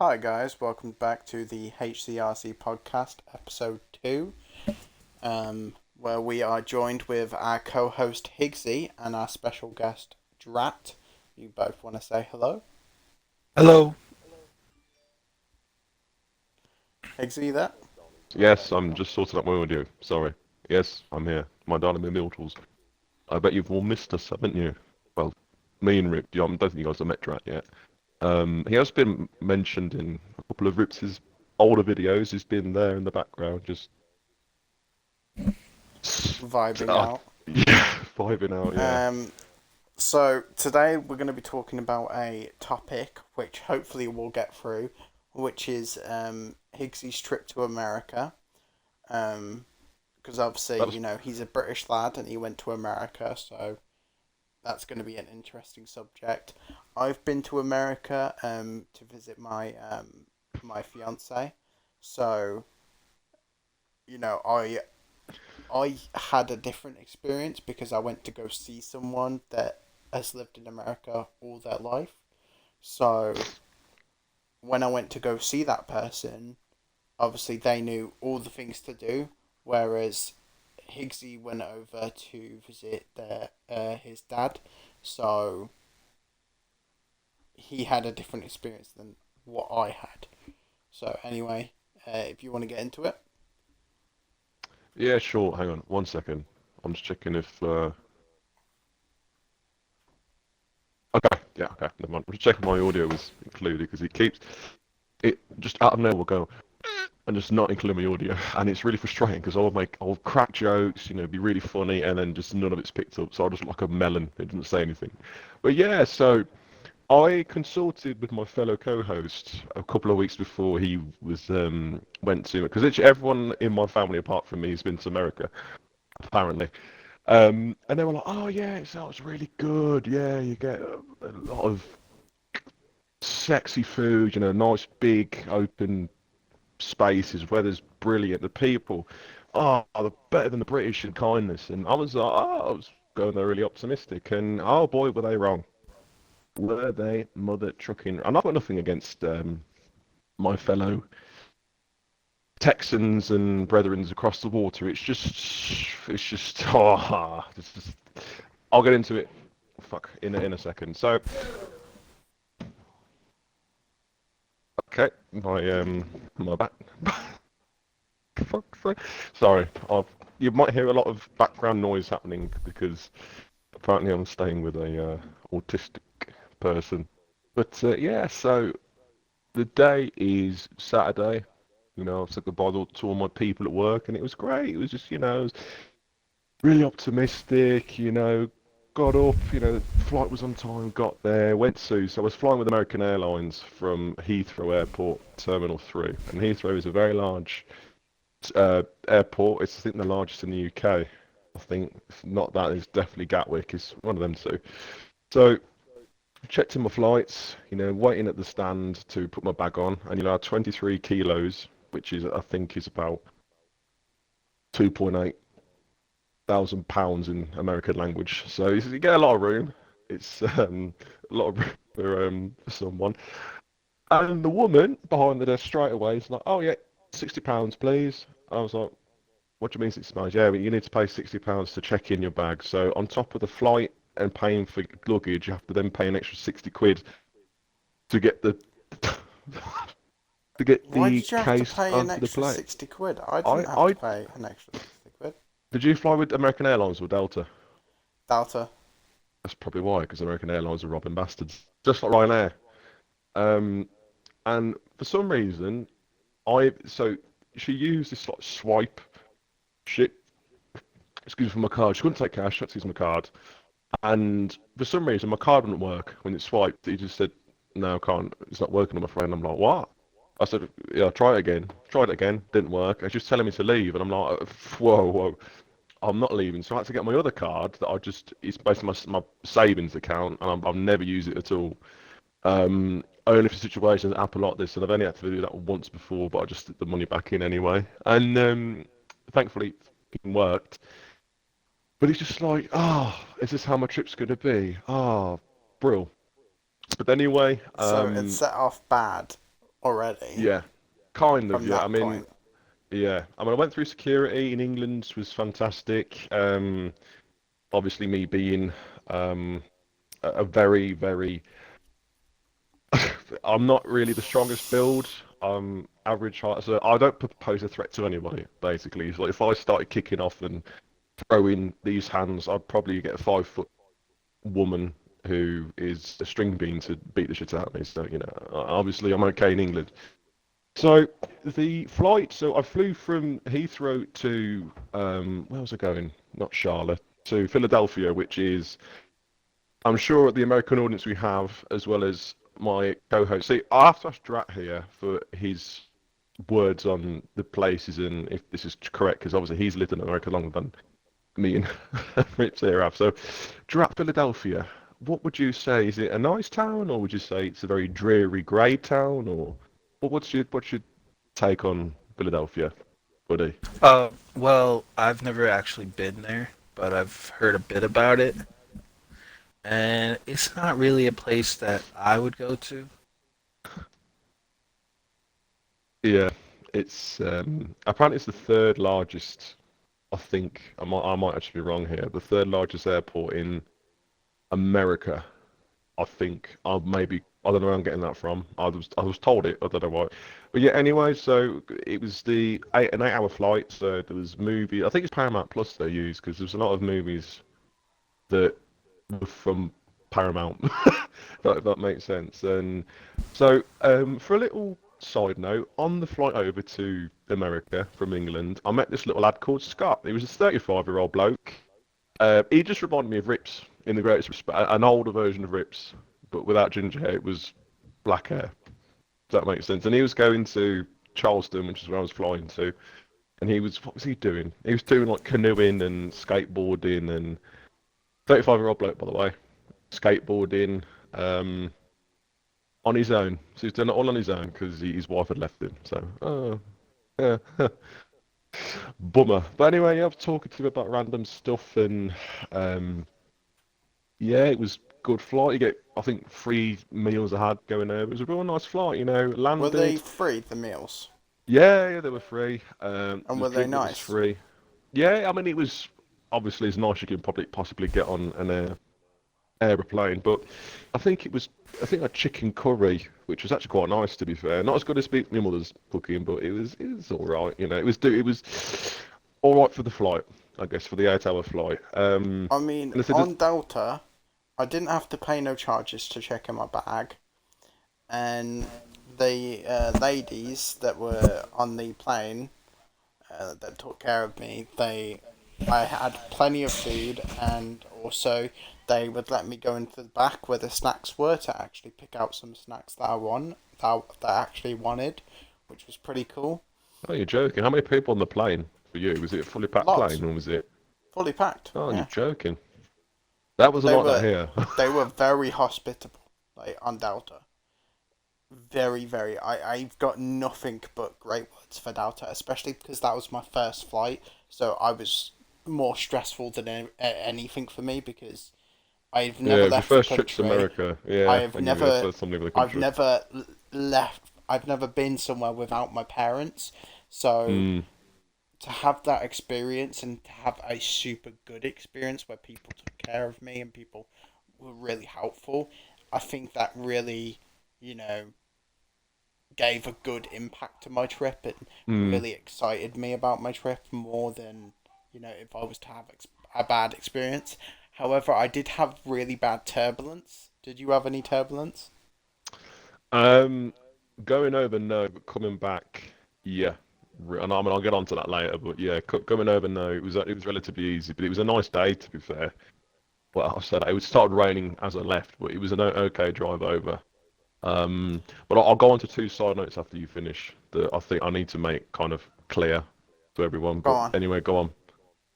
Hi guys, welcome back to the HCRC podcast, episode 2, where we are joined with our co-host Higgsy and our special guest Drat. You both want to say hello? Hello. Higgsy there? Yes, I'm just sorting out my audio. Sorry. Yes, I'm here. My darling immortals. I bet you've all missed us, haven't you? Well, me and Rip, I don't think you guys have met Drat yet. He has been mentioned in a couple of Rip's older videos. He's been there in the background, just Vibing uh, out. yeah, vibing out. Yeah. So today we're going to be talking about a topic which hopefully we'll get through, which is Higgsy's trip to America. Because obviously, That's he's a British lad and he went to America, so that's going to be an interesting subject. I've been to America to visit my fiance, so I had a different experience because I went to go see someone that has lived in America all their life. So when I went to go see that person, obviously they knew all the things to do, whereas Higgsy went over to visit his dad, so he had a different experience than what I had. So anyway, if you want to get into it. yeah, sure. Hang on, 1 second. I'm just checking if. Okay, yeah, okay. Never mind. I'm just checking my audio was included because it keeps it just out of nowhere will go and just not include my audio, and it's really frustrating because I'll crack jokes, be really funny, and then just none of it's picked up. So I just look like a melon. It doesn't say anything. But yeah, so I consulted with my fellow co-host a couple of weeks before he was went to because everyone in my family apart from me has been to America apparently. And they were like, "Oh yeah, it sounds really good. Yeah, you get a lot of sexy food, nice big open spaces. Weather's brilliant. The people, they're better than the British in kindness." And I was going there really optimistic, and oh boy, were they wrong. Were they mother trucking? And I've got nothing against my fellow Texans and brethrens across the water. It's just. I'll get into it. Fuck in a second. So, okay, my back. Fuck's sake. Sorry, you might hear a lot of background noise happening because apparently I'm staying with a autistic person. But yeah, so the day is Saturday. I said goodbye to all my people at work, and it was great. It was just, I was really optimistic. Got up. The flight was on time. Got there. Went to. So I was flying with American Airlines from Heathrow Airport, Terminal 3, and Heathrow is a very large airport. It's I think the largest in the UK. I think if not that, it's definitely Gatwick. It's one of them two. So checked in my flights. Waiting at the stand to put my bag on, and I had 23 kilos, which is I think is about 2.8 thousand pounds in American language. So you get a lot of room. It's a lot of room for someone. And the woman behind the desk straight away is like, "Oh yeah, £60, please." I was like, "What do you mean £60?" "Yeah, but you need to pay £60 to check in your bag. So on top of the flight and paying for luggage, you have to then pay an extra 60 quid to get the to get Why the did you have to case pay an onto the extra plane." 60 quid? I I didn't have to I pay an extra 60 quid. did you fly with American Airlines or Delta? Delta. That's probably why, because American Airlines are robbing bastards, just like Ryanair. Um, and for some reason, so she used this like swipe shit. Excuse me for my card. She couldn't take cash. She had to use my card. And for some reason, my card wouldn't work when it swiped. He just said, "No, I can't. It's not working, I'm afraid." And I'm like, "What?" I said, "Yeah, try it again." Tried it again. Didn't work. And she was telling me to leave, and I'm like, "Whoa, whoa." I'm not leaving, so I had to get my other card that it's basically my savings account, and I've never used it at all. Only for situations that happen like this, and I've only had to do that once before, but I just put the money back in anyway, and thankfully it worked. But it's just like, is this how my trip's gonna be? Brill. But anyway, So it set off bad already Yeah, kind of. from Yeah, I that mean, point. yeah. I mean, I went through security in England, was fantastic. Obviously, me being um, a very, very I'm not really the strongest build. Average height, so I don't pose a threat to anybody. Basically, so if I started kicking off and throwing these hands, I'd probably get a 5 foot woman who is a string bean to beat the shit out of me. So obviously I'm okay in England. So the flight, so I flew from Heathrow to where was I going? Not Charlotte, to Philadelphia, which is I'm sure the American audience we have, as well as my co-host. See, I have to ask Drat here for his words on the places and if this is correct, because obviously he's lived in America longer than me and Rips here have. So, Drat, Philadelphia, what would you say? Is it a nice town, or would you say it's a very dreary, grey town, or what's your take on Philadelphia, buddy? Well, I've never actually been there, but I've heard a bit about it, and it's not really a place that I would go to. Yeah, it's apparently it's the third largest. I think I might actually be wrong here. The third largest airport in America. I think I don't know where I'm getting that from. I was told it. I don't know why. But yeah. Anyway, so it was an 8 hour flight. So there was movie. I think it's Paramount Plus they used because there's a lot of movies that were from Paramount. If that makes sense. And so for a little side note, on the flight over to America from England, I met this little lad called Scott. He was a 35-year-old bloke. He just reminded me of Rips in the greatest respect, an older version of Rips, but without ginger hair. It was black hair. Does that make sense? And he was going to Charleston, which is where I was flying to, and what was he doing? He was doing like canoeing and skateboarding and 35-year-old bloke, by the way, skateboarding on his own. So he's doing it all on his own because his wife had left him. So, yeah. Bummer. But anyway, yeah, I was talking to him about random stuff, and um, yeah, it was good flight. You get, I think, 3 meals I had going over. It was a real nice flight, Were they landed. free, the meals? Yeah, yeah, they were free. And The were they drink that was nice? free. Yeah, I mean, it was obviously as nice as you can probably possibly get on an aeroplane, but I think I had chicken curry, which was actually quite nice to be fair. Not as good as my mother's cooking, but it was all right. It was all right for the flight, I guess, for the 8 hour flight. I mean, And I said, on Delta, I didn't have to pay no charges to check in my bag, and the ladies that were on the plane that took care of me, I had plenty of food, and also they would let me go into the back where the snacks were to actually pick out some snacks that I actually wanted, which was pretty cool. oh, you're joking? How many people on the plane for you? Was it a fully packed Lots, plane, or was it? fully packed. Oh, you're Yeah, joking. That but wasn't like that here. they were very hospitable, like on Delta. Very, very. I've got nothing but great words for Delta, especially because that was my first flight, so I was more stressful than anything for me because I've Yeah, never it was your left the first trip to country. America. Yeah, I've and you never, first time leaving the I've country. never left. I've never been somewhere without my parents. So Mm, to have that experience and to have a super good experience where people took care of me and people were really helpful, I think that really, you know, gave a good impact to my trip and mm. really excited me about my trip more than if I was to have a bad experience. However, I did have really bad turbulence. Did you have any turbulence? Um, Going over, no, but coming back, yeah. And I mean, I'll get onto that later, but yeah, coming over, no, it was relatively easy, but it was a nice day to be fair. Well, I said it started raining as I left, but it was an okay drive over. But I'll go on to two side notes after you finish that I think I need to make kind of clear to everyone. Go But on. anyway, go on.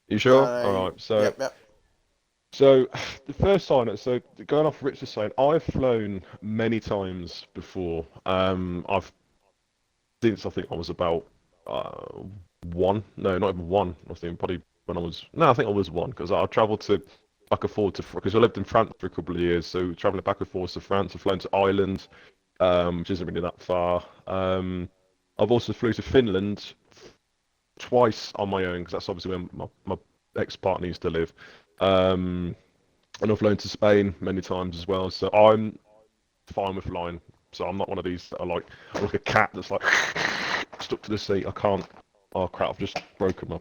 You sure? All right. So, Yep, yep. so the first side note. So going off Rich was saying, I've flown many times before. I've since I think I was about one. No, not even one. I think probably when I was. No, I think I was one because I travelled to back and forth to because I lived in France for a couple of years. So travelling back and forth to France, I've flown to Ireland, which isn't really that far. I've also flew to Finland twice on my own because that's obviously where my ex-partner used to live. And I've flown to Spain many times as well. So I'm fine with flying. So I'm not one of these that are like, I'm like a cat that's like stuck to the seat. I can't. Oh crap! I've just broken my.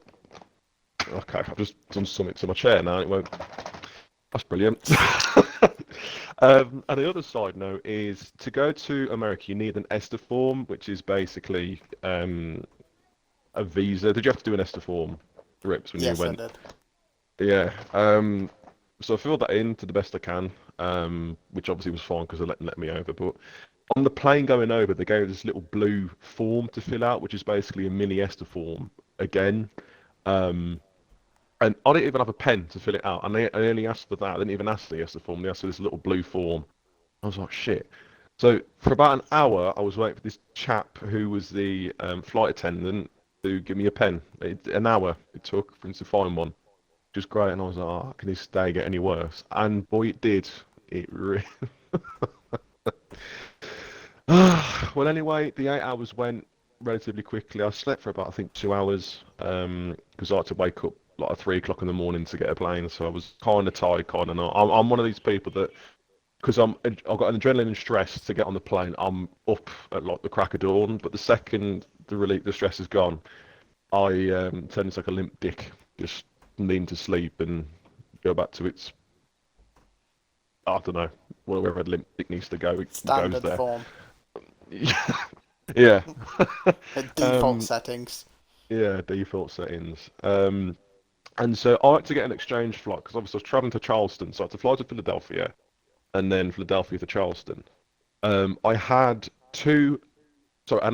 Okay, I've just done something to my chair now. It won't. That's brilliant. And the other side note is to go to America, you need an ESTA form, which is basically a visa. Did you have to do an ESTA form, Rips, when you Yes, I went? did. Yeah. So I filled that in to the best I can, which obviously was fine because they let me over. But on the plane going over, they gave this little blue form to fill out, which is basically a mini ESTA form again. And I didn't even have a pen to fill it out. And I only asked for that. I didn't even ask the ESTA form. They asked for this little blue form. I was like, shit. So for about an hour, I was waiting for this chap who was the flight attendant to give me a pen. An hour it took for him to find one. Just great. And I was like, oh, can this day get any worse? And boy, it did. It really. Well, anyway, the 8 hours went relatively quickly. I slept for about, I think, 2 hours because I had to wake up like at 3 o'clock in the morning to get a plane. So I was kind of tired, kind of not. I'm one of these people that, because I've got an adrenaline and stress to get on the plane, I'm up at like the crack of dawn. But the second the stress is gone, I turn into like a limp dick, just need to sleep and go back to its, I don't know, wherever a limp dick needs to go, it goes Standard there. form. Yeah. Default settings. Yeah, default settings. And so I had to get an exchange flight because obviously I was traveling to Charleston, so I had to fly to Philadelphia and then Philadelphia to Charleston. I had an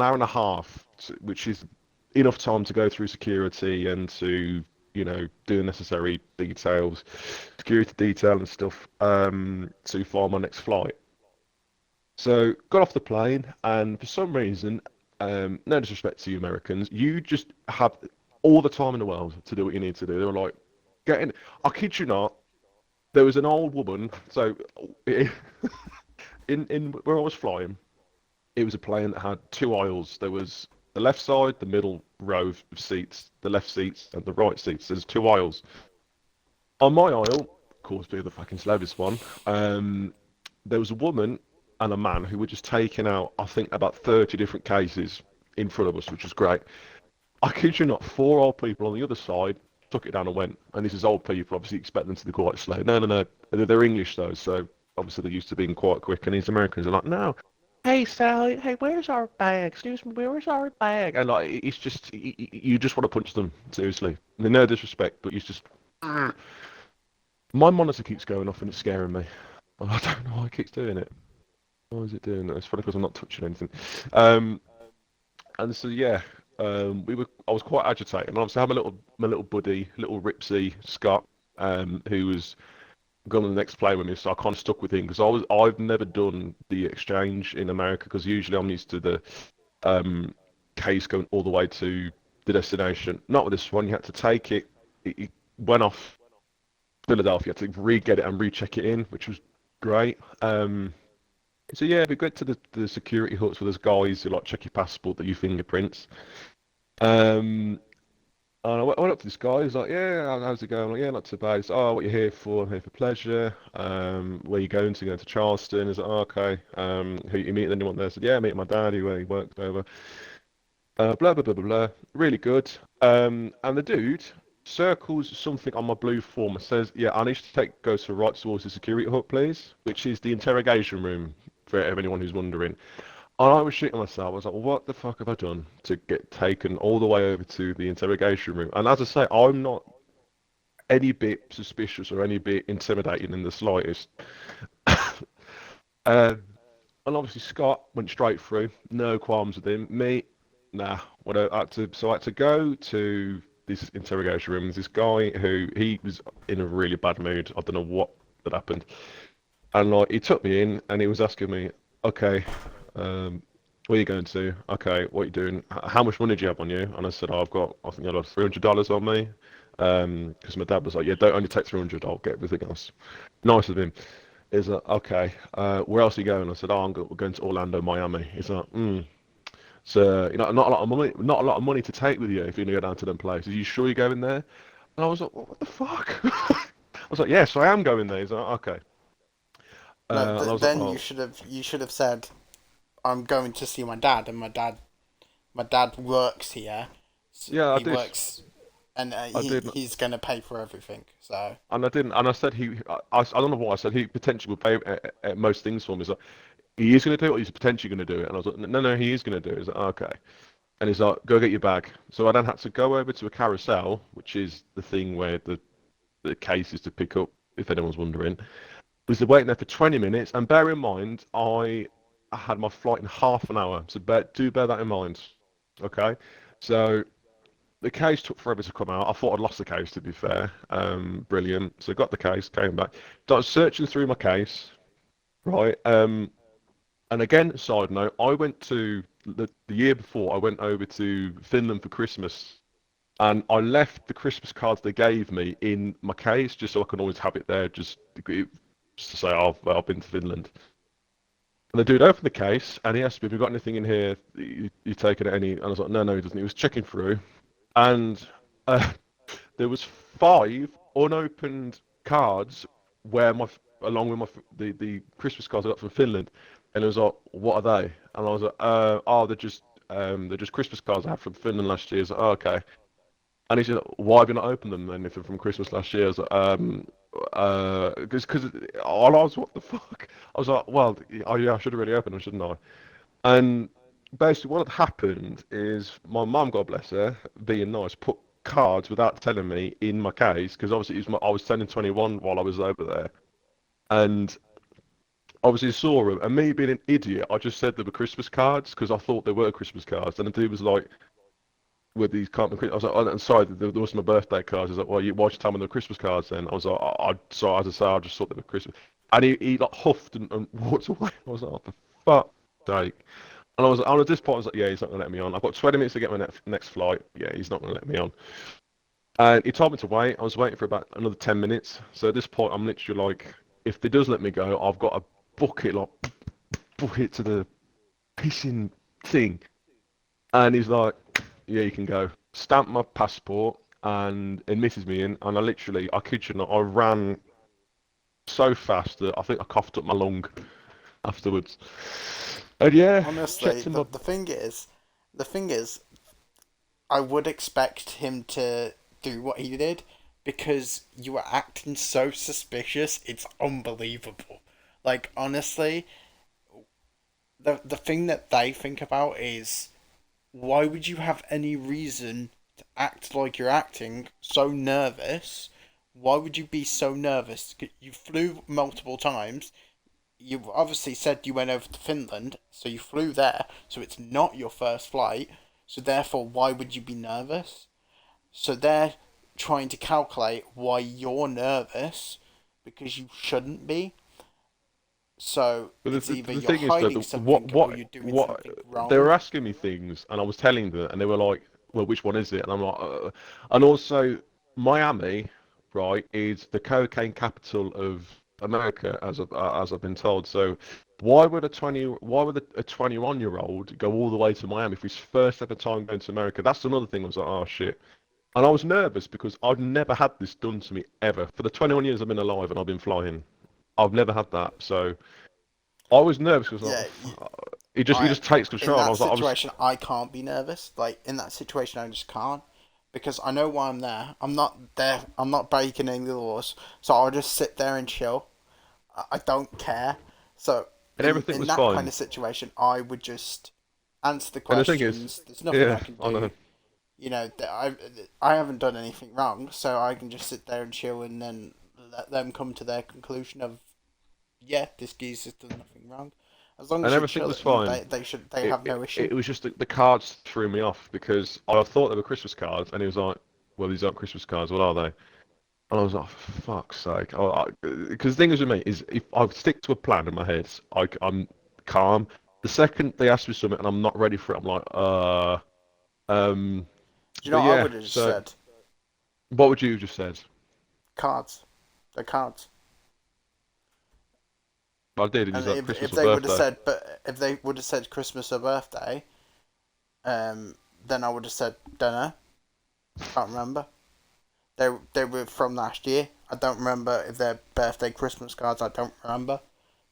hour and a half, which is enough time to go through security and to, do the necessary details, security detail and stuff, to find my next flight. So got off the plane, and for some reason, no disrespect to you Americans, you just have all the time in the world to do what you need to do. They were like, get in. I kid you not, there was an old woman. So in where I was flying, it was a plane that had two aisles. There was the left side, the middle row of seats, the left seats, and the right seats. There's two aisles. On my aisle, of course, being the fucking slowest one, there was a woman and a man who were just taking out, I think, about 30 different cases in front of us, which was great. I kid you not, four old people on the other side took it down and went. And this is old people, obviously expect them to be quite slow. No. They're English though, so obviously they're used to being quite quick. And these Americans are like, no. Hey Sally, hey, where's our bag? Excuse me, where's our bag? And like, it's just, you just want to punch them, seriously. No disrespect, but it's just, my monitor keeps going off and it's scaring me. I don't know why it keeps doing it. Why is it doing that? It's funny because I'm not touching anything. And so yeah, I was quite agitated. And obviously I have my little buddy, little Ripsy Scott, who was going on the next plane with me. So I kind of stuck with him because I've never done the exchange in America because usually I'm used to the case going all the way to the destination. Not with this one. You had to take it. It went off Philadelphia. You had to re-get it and recheck it in, which was great. So yeah, we got to the security huts where there's guys who like check your passport, that your fingerprints. And I went up to this guy. He's like, "Yeah, how's it going?" I'm like, "Yeah, not too bad." He's like, "Oh, what you here for?" "I'm here for pleasure." "Where you going to?" "Going to Charleston." He's like, "Oh, okay." "Who you meeting anyone there?" I said, "Yeah, meeting my dad, where he worked over." Blah blah blah blah blah. Really good. And the dude circles something on my blue form and says, "Yeah, I need to go to right towards the security hut, please," which is the interrogation room for anyone who's wondering. And I was shitting myself. I was like, well, what the fuck have I done to get taken all the way over to the interrogation room? And as I say, I'm not any bit suspicious or any bit intimidating in the slightest. And obviously Scott went straight through, no qualms with him. Me, nah. I had to go to this interrogation room. There's this guy who he was in a really bad mood. I don't know what had happened. And like he took me in and he was asking me, okay, where are you going to? Okay, what are you doing? How much money do you have on you? And I said, I think I have $300 on me. Because my dad was like, yeah, don't only take 300, I'll get everything else. Nice of him. He's like, okay, where else are you going? I said, oh, we're going to Orlando, Miami. He's like, so not a lot of money, not a lot of money to take with you if you're gonna go down to them places. Are you sure you're going there? And I was like, what the fuck? I was like, yes, I am going there. He's like, okay. No, And I was like, then well, you should have said, I'm going to see my dad, and my dad works here. So yeah, I he did, works, and I did, he's gonna pay for everything. So and I didn't, and I said I don't know why I said he potentially would pay at most things for me. He's like, he is going to do it, or he's potentially going to do it. And I was like, no, no, he is going to do it. He's like, okay. And he's like, go get your bag. So I then had to go over to a carousel, which is the thing where the case is to pick up, if anyone's wondering. Was waiting there for 20 minutes, and bear in mind, I had my flight in half an hour, so do bear that in mind. Okay, so the case took forever to come out. I thought I'd lost the case, to be fair. Brilliant. So got the case, came back, started searching through my case, right? And again, side note, I went to the year before. I went over to Finland for Christmas, and I left the Christmas cards they gave me in my case just so I can always have it there, just to say I've been to Finland. And the dude opened the case and he asked me, "Have you got anything in here? You taken it any?" And I was like, "No, no, he doesn't." He was checking through, and uh, there was 5 unopened cards where along with the Christmas cards I got from Finland, and it was like, "What are they?" And I was like, "Oh, they're just Christmas cards I had from Finland last year." He's like, "Oh, okay." And he said, "Why have you not opened them then if they're from Christmas last year?" I was like, because I was, what the fuck? I was like, well, oh yeah, I should have really opened them, shouldn't I? And basically, what had happened is my mum, God bless her, being nice, put cards without telling me in my case because obviously I was turning 21 while I was over there, and obviously saw them. And me being an idiot, I just said they were Christmas cards because I thought they were Christmas cards. And the dude was like, with these cards, I was like, oh, I'm sorry, there was my birthday cards. He's like, well, why'd you tell me they were Christmas cards then? I was like, sorry, as I say, I just thought they were Christmas. And he like huffed and walked away. I was like, oh, for fuck's sake. And at this point, I was like, yeah, he's not going to let me on. I've got 20 minutes to get my next flight. Yeah, he's not going to let me on. And he told me to wait. I was waiting for about another 10 minutes. So at this point, I'm literally like, if they does let me go, I've got to book it to the pissing thing. And he's like, yeah, you can go. Stamp my passport and admitted me in. And I kid you not, I ran so fast that I think I coughed up my lung afterwards. And yeah, honestly, checked in my. the thing is, I would expect him to do what he did because you were acting so suspicious. It's unbelievable. Like honestly, the thing that they think about is why would you have any reason to act like you're acting so nervous? Why would you be so nervous? You flew multiple times. You obviously said you went over to Finland, so you flew there, so it's not your first flight, so therefore, why would you be nervous? So they're trying to calculate why you're nervous because you shouldn't be. So But it's either the you're thing is though, hiding something or you're doing something they were wrong. asking me things, and I was telling them, and they were like, "Well, which one is it?" And I'm like, and also Miami, right, is the cocaine capital of America, as I've been told. So why would a 21-year-old go all the way to Miami for his first ever time going to America? That's another thing. I was like, oh shit. And I was nervous because I've never had this done to me ever. For the 21 years I've been alive and I've been flying, I've never had that. So I was nervous because Yeah, he I just takes in control. And that situation I can't be nervous. Like in that situation I just can't because I know why I'm there. I'm not there. I'm not breaking any laws, so I'll just sit there and chill. I don't care. So and everything in was that kind fine. of situation, I would just answer the And the thing is, questions. There's nothing I yeah, can I do. know. You know, I haven't done anything wrong, so I can just sit there and chill and then let them come to their conclusion of yeah, this geezer's done nothing wrong. As long And as you're everything was chilling, fine. they have no issue. It was just the cards threw me off because I thought they were Christmas cards, and he was like, "Well, these aren't Christmas cards. What are they?" And I was like, "For fuck's sake!" Because the thing is with me is if I stick to a plan in my head, I'm calm. The second they ask me something and I'm not ready for it, I'm like, um. Do you know But what I yeah, would have just so said? what would you have just said? Cards. They're cards. I did, and you And said if Christmas or they would have birthday. said, but if they would have said Christmas or birthday, then I would have said, don't know, can't remember. They were from last year. I don't remember if they're birthday Christmas cards. I don't remember.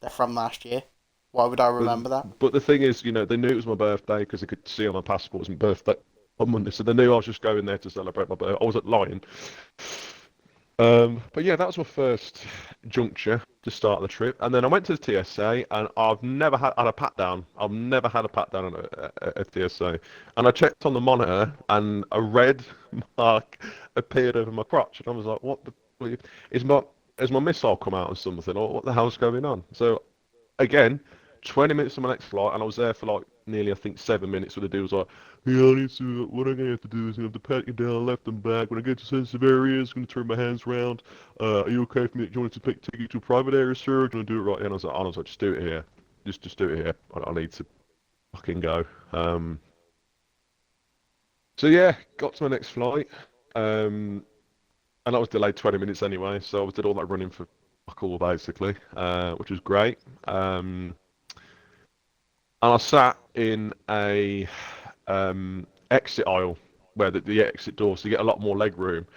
They're from last year. Why would I But remember that? but the thing is, they knew it was my birthday because they could see on my passport it was my birthday on Monday, so they knew I was just going there to celebrate my birthday. I wasn't lying. But yeah, that was my first juncture to start the trip, and then I went to the TSA, and I've never had a pat down. I've never had a pat down at TSA, and I checked on the monitor, and a red mark appeared over my crotch, and I was like, "What the? Is my has my missile come out or something, or what the hell's going on?" So again, 20 minutes of my next flight, and I was there for like nearly, I think, 7 minutes. Where the dude was like, "Yeah, I need to. What I'm gonna have to do is I have to pat you down left and back. When I get to sensitive areas, I'm gonna turn my hands around. Are you okay for me? Do you want to take you to a private area, sir? Or do you want to do it right here?" And I was like, "Just do it here. Just do it here. I need to fucking go." So yeah, got to my next flight. And I was delayed 20 minutes anyway, so I did all that running for fuck all basically, which was great. And I sat in a exit aisle where the exit door, so you get a lot more leg room.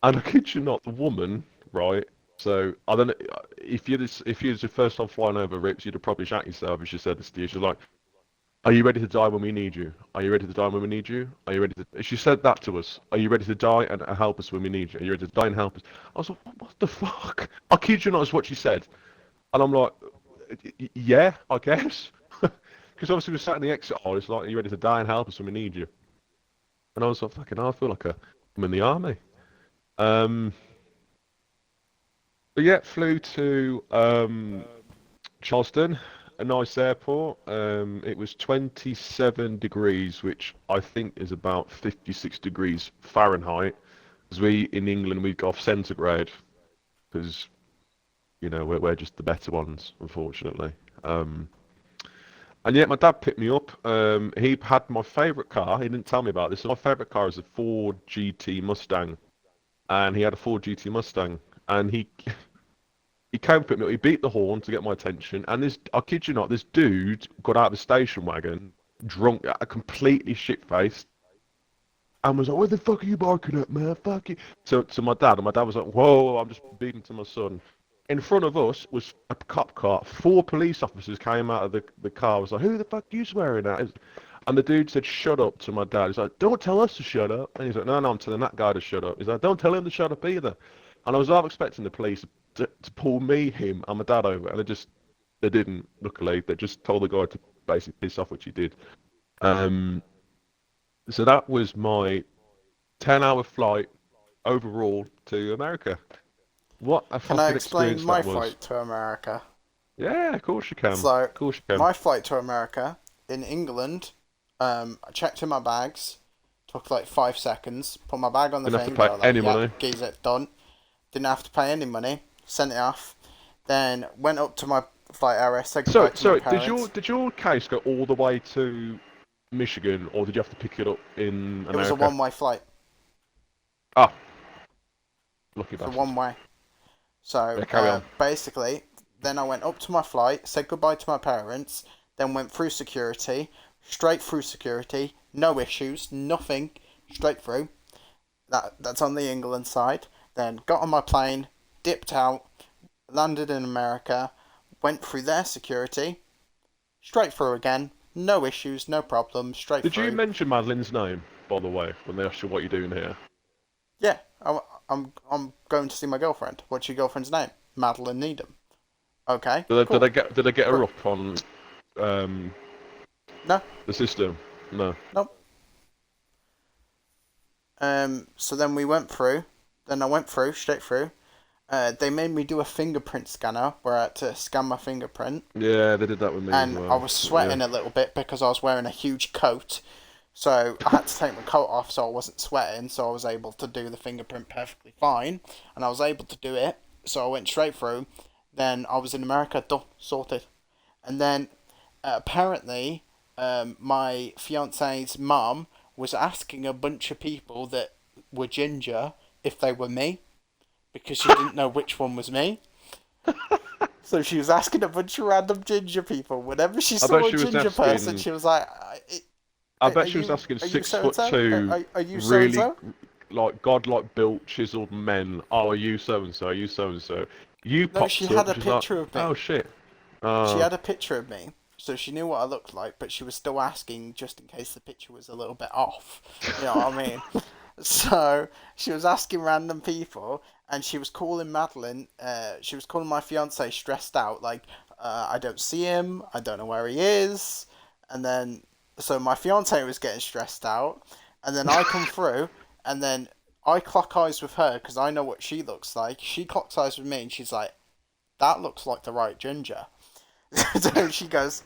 And I kid you not, the woman, right? So I don't know if you're your first time flying over Rips, you'd have probably shat yourself if she said this to you. She's like, "Are you ready to die when we need you? Are you ready to die when we need you? Are you ready to?" She said that to us. "Are you ready to die and help us when we need you? Are you ready to die and help us?" I was like, "What the fuck?" I kid you not, is what she said. And I'm like, "Yeah, I guess." Because obviously we're sat in the exit hall. It's like, "Are you ready to die and help us when we need you?" And I was like, "Fucking hell, I feel like I'm in the army." Um, but yeah, flew to Charleston, a nice airport. It was 27 degrees, which I think is about 56 degrees Fahrenheit. Because we in England we go off centigrade because we're just the better ones, unfortunately. And yet my dad picked me up. He had my favourite car. He didn't tell me about this. My favourite car is a Ford GT Mustang, and he had a Ford GT Mustang, and he came pick me up. He beat the horn to get my attention, and I kid you not, this dude got out of the station wagon, drunk, completely shit-faced, and was like, "Where the fuck are you barking at, man? Fuck you!" To my dad, and my dad was like, "Whoa, I'm just beating to my son." In front of us was a cop car. 4 police officers came out of the car. Was like, "Who the fuck are you swearing at?" And the dude said, "Shut up," to my dad. He's like, "Don't tell us to shut up." And he's like, "No, no, I'm telling that guy to shut up." He's like, "Don't tell him to shut up either." And I was half expecting the police to pull me, him, and my dad over, and they didn't. Luckily, they just told the guy to basically piss off, which he did. So that was my 10-hour flight overall to America. What a Can I fucking explain experience my that was. flight to America? Yeah, of course you can. So, Of course you can. my flight to America in England, I checked in my bags, took like 5 seconds, put my bag on the Didn't have to thing, pay go like, any yeah, money. geez it, done. Didn't have to pay any money, sent it off. Then went up to my flight area, said goodbye So, to my sorry, did your parents. did your case go all the way to Michigan, or did you have to pick it up in It was a America? one-way flight. Ah, lucky It's a bastard. one-way. So, Yeah, carry on. basically, then I went up to my flight, said goodbye to my parents, then went through security, straight through security, no issues, nothing, straight through. That's on the England side. Then got on my plane, dipped out, landed in America, went through their security, straight through again, no issues, no problems, straight Did you through. mention Madeline's name, by the way, when they asked you what you're doing here? Yeah, I'm going to see my girlfriend. What's your girlfriend's name? Madeline Needham. Okay, Did cool. I get her Br- up on um, No, the system? No. nope. So then we went through. Then I went through, straight through. They made me do a fingerprint scanner where I had to scan my fingerprint. Yeah, they did that with me as And I well. was Yeah. sweating a little bit because I was wearing a huge coat. So I had to take my coat off so I wasn't sweating, so I was able to do the fingerprint perfectly fine. And I was able to do it, so I went straight through. Then I was in America, done, sorted. And then apparently, my fiance's mum was asking a bunch of people that were ginger if they were me because she didn't know which one was me. So she was asking a bunch of random ginger people. Whenever she I bet saw a she was ginger person, asking. she was like, I Are bet she was you asking are you six so and foot so? two, Are you so and really so?" like godlike built, chiseled men. Oh, are you so and so? Are you so and so? You No, she popped up, had a and she's like, picture of oh me. shit. She Uh, had a picture of me, so she knew what I looked like, but she was still asking just in case the picture was a little bit off. You know what I mean? So she was asking random people, and she was calling Madeline. She was calling my fiance stressed out, like, I don't see him. I don't know where he is. And then, so my fiance was getting stressed out, and then I come through, and then I clock eyes with her because I know what she looks like. She clocks eyes with me, and she's like, "That looks like the right ginger." So she goes,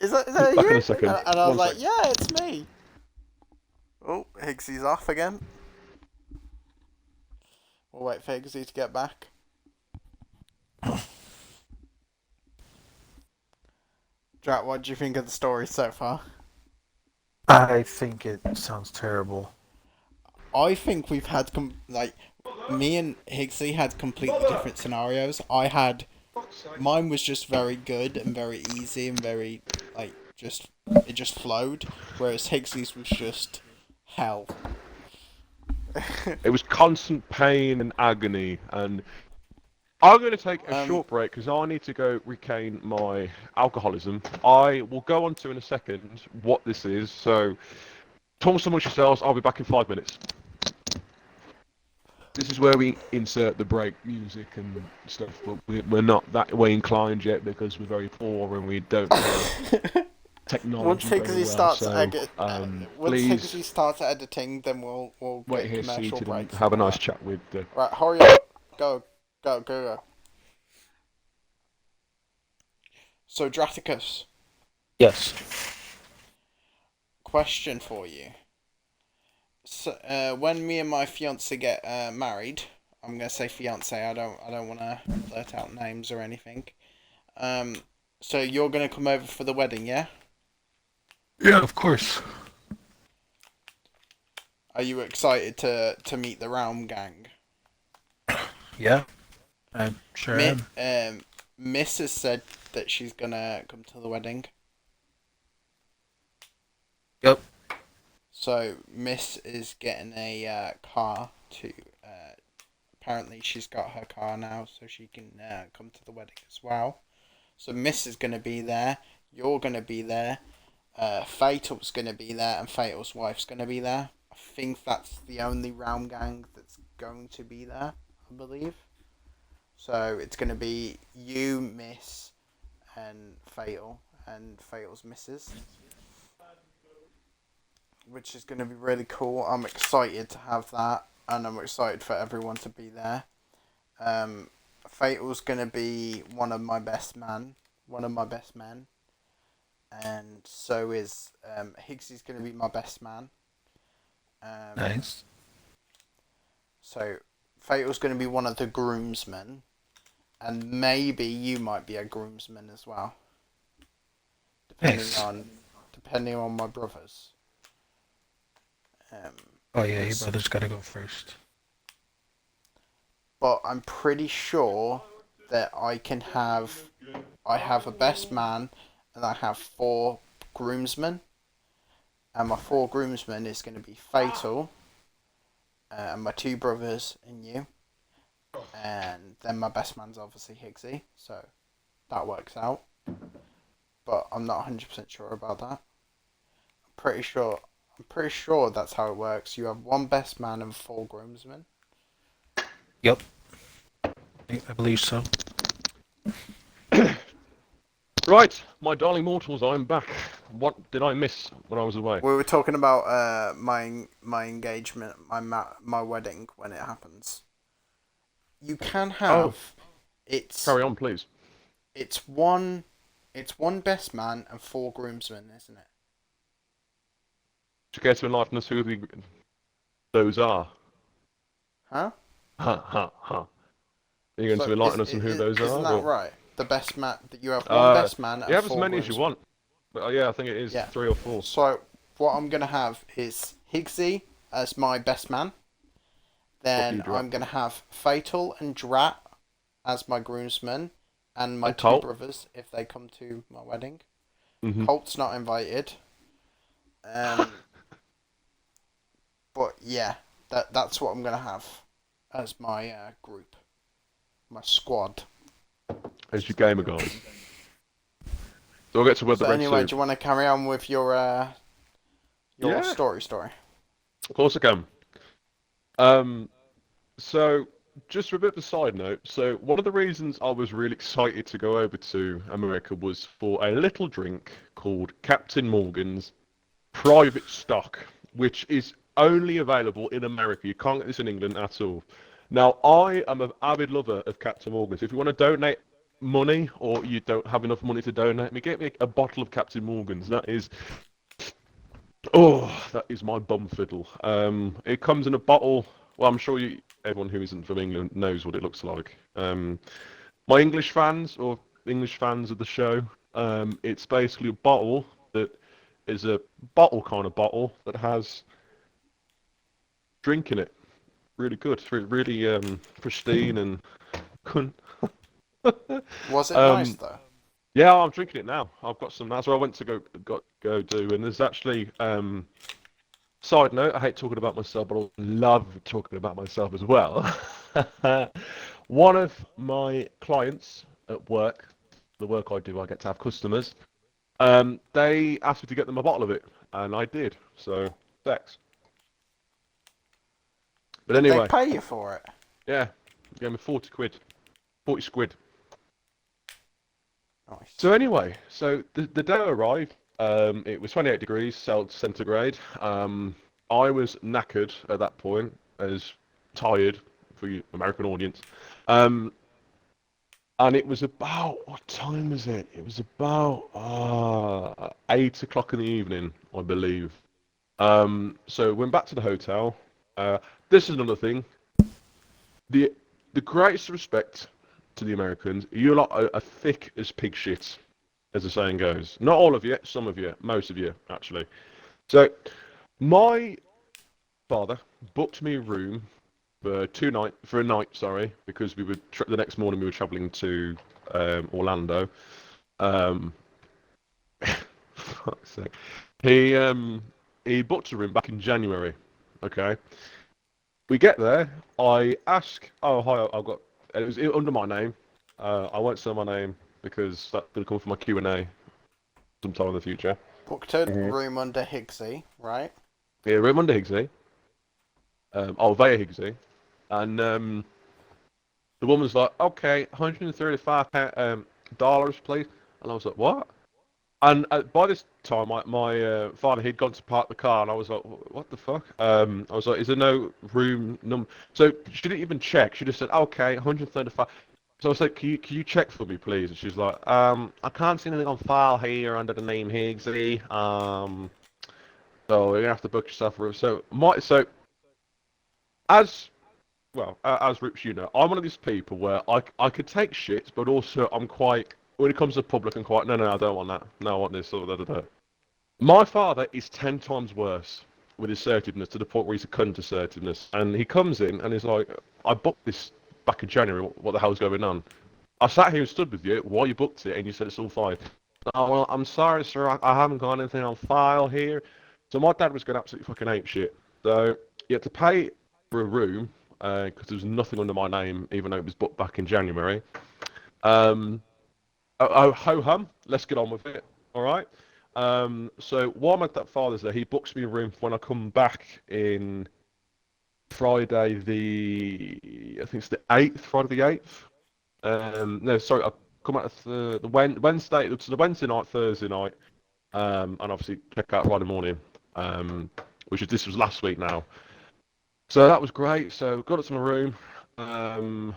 is that back in a you? second. And I was One like, sec. yeah, it's me. Oh, Higgsy's off again. We'll wait for Higgsy to get back. Jack, what do you think of the story so far? I think it sounds terrible. I think we've had, me and Higgsy had completely different scenarios. Mine was just very good and very easy and very, it just flowed. Whereas Higgsy's was just hell. It was constant pain and agony, and I'm going to take a Um, short break because I need to go regain my alcoholism. I will go on to in a second what this is. So, talk amongst yourselves. I'll be back in 5 minutes. This is where we insert the break music and stuff, but we're not that way inclined yet because we're very poor and we don't know Once technology very Higgsy well. starts So, once please Higgsy starts editing, then we'll wait get here commercial seated and breaks. have a All nice right, chat with the. right, hurry up, go. So Draticus, Yes. question for you. So, when me and my fiance get married, I'm gonna say fiance. I don't want to blurt out names or anything. Um, so you're gonna come over for the wedding, yeah? Yeah, of course. Are you excited to meet the Realm Gang? Yeah, I sure Mi- am. Miss has said that she's gonna come to the wedding. Yep. So Miss is getting a car to. Apparently, she's got her car now, so she can come to the wedding as well. So Miss is gonna be there. You're gonna be there. Fatal's gonna be there, and Fatal's wife's gonna be there. I think that's the only Realm Gang that's going to be there. I believe. So it's gonna be you, Miss, and Fatal's missus, which is going to be really cool. I'm excited to have that, and I'm excited for everyone to be there. Fatal's going to be one of my best men, and so is Higgsy's going to be my best man. Nice. So Fatal's going to be one of the groomsmen, and maybe you might be a groomsman as well, depending Nice. on depending on my brothers. Oh yeah, your brother's gotta go first. But I'm pretty sure that I have a best man, and I have four groomsmen, and my four groomsmen is going to be Fatal, and my two brothers and you, and then my best man's obviously Higgsy, so that works out. But I'm not 100% sure about that. I'm pretty sure that's how it works. You have one best man and four groomsmen. Yep. I believe so. Right, my darling mortals, I'm back. What did I miss when I was away? We were talking about my engagement, my wedding when it happens. You can Oh, have it's carry on, please. it's one best man and four groomsmen, isn't it? To get to enlighten us who those are. Huh? Ha ha ha. Are you going to So enlighten us on who those isn't are? that Or... right? The best man that you have one best man you and have as four many as you groomsmen. want. But yeah, I think it is Yeah. 3 or 4. So what I'm gonna have is Higgsy as my best man. Fuck you, Then Drat. I'm gonna have Fatal and Drat as my groomsmen, and my And two Colt? brothers if they come to my wedding. Mm-hmm. Colt's not invited. Um, but yeah, that's what I'm gonna have as my group, my squad. As your gamer guys. So I'll get to wear the So red anyway, suit. do you want to carry on with your Yeah, story? of course I can. Um, so just for a bit of a side note, so one of the reasons I was really excited to go over to America was for a little drink called Captain Morgan's Private Stock, which is only available in America. You can't get this in England at all. Now, I am an avid lover of Captain Morgan's. If you want to donate money or you don't have enough money to donate me, get me a bottle of Captain Morgan's. That is my bum fiddle. It comes in a bottle. Well, I'm sure everyone who isn't from England knows what it looks like. My English fans or English fans of the show, it's basically a bottle that is a bottle kind of bottle that has drink in it. Really good. It's really pristine and kun. Was it nice um, though? yeah, I'm drinking it now. I've got some. That's what I went to go do. And there's actually side note. I hate talking about myself, but I love talking about myself as well. One of my clients at work, the work I do, I get to have customers. They asked me to get them a bottle of it, and I did. So, thanks. But Did they anyway, pay you for it? yeah, gave me 40 quid. 40 squid. Nice. So anyway, the day arrived. It was 28 degrees centigrade. I was knackered at that point, as tired for you American audience. Um, and it was about what time was it? It was about 8 o'clock in the evening, I believe. So went back to the hotel. This is another thing. The the greatest respect to the Americans. You lot are thick as pig shit, as the saying goes. Not all of you, some of you, most of you, actually. So, my father booked me a room for a night, sorry, because we were the next morning we were travelling to Orlando. Um, fuck's sake. He booked a room back in January. Okay. We get there. I ask, oh hi, I've got. It was under my name. I won't say my name because that's gonna come from my Q&A sometime in the future. Booked a Mhm. room under Higgsy, right? Yeah, room under Higgsy. Via Higgsy, and the woman's like, okay, $135 dollars, please. And I was like, what? And by this time, my father he'd gone to park the car, and I was like, "What the fuck?" I was like, "Is there no room number?" So she didn't even check. She just said, "Okay, 135." So I was like, "Can you check for me, please?" And she's like, "I can't see anything on file here under the name Higgsy. So you're gonna have to book yourself a room." So as well as Rips, you know, I'm one of these people where I could take shit, but also I'm quite when it comes to public, I'm quite no, I don't want that. No, I want this or that. My father is 10 times worse with his assertiveness to the point where he's a cunt assertiveness. And he comes in and he's like, I booked this back in January. What the hell's going on? I sat here and stood with you while you booked it and you said it's all fine. Oh, well, I'm sorry, sir. I haven't got anything on file here. So my dad was going absolutely fucking ape shit. So you had to pay for a room because there was nothing under my name, even though it was booked back in January. Um, ho hum. Let's get on with it. All right. So while my father's there, he books me a room for when I come back in Friday I think it's the 8th, Friday the 8th. No, sorry, I come out of the Wednesday, so the Wednesday night, Thursday night, and obviously check out Friday morning, this was last week now. So that was great. So got up to my room,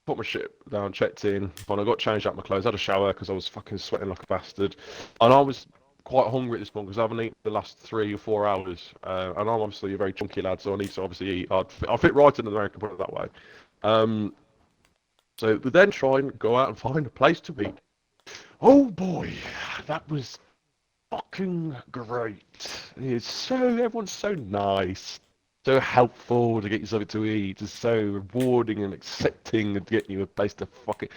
put my shit down, checked in. When I got changed out my clothes, had a shower because I was fucking sweating like a bastard, and I was quite hungry at this point because I haven't eaten the last 3 or 4 hours, and I'm obviously a very chunky lad, so I need to obviously eat. I fit right in America, put it that way. Um, so we then try and go out and find a place to eat. Oh boy, that was fucking great. Everyone's so nice, so helpful to get you something to eat. It's so rewarding and accepting and getting you a place to fucking.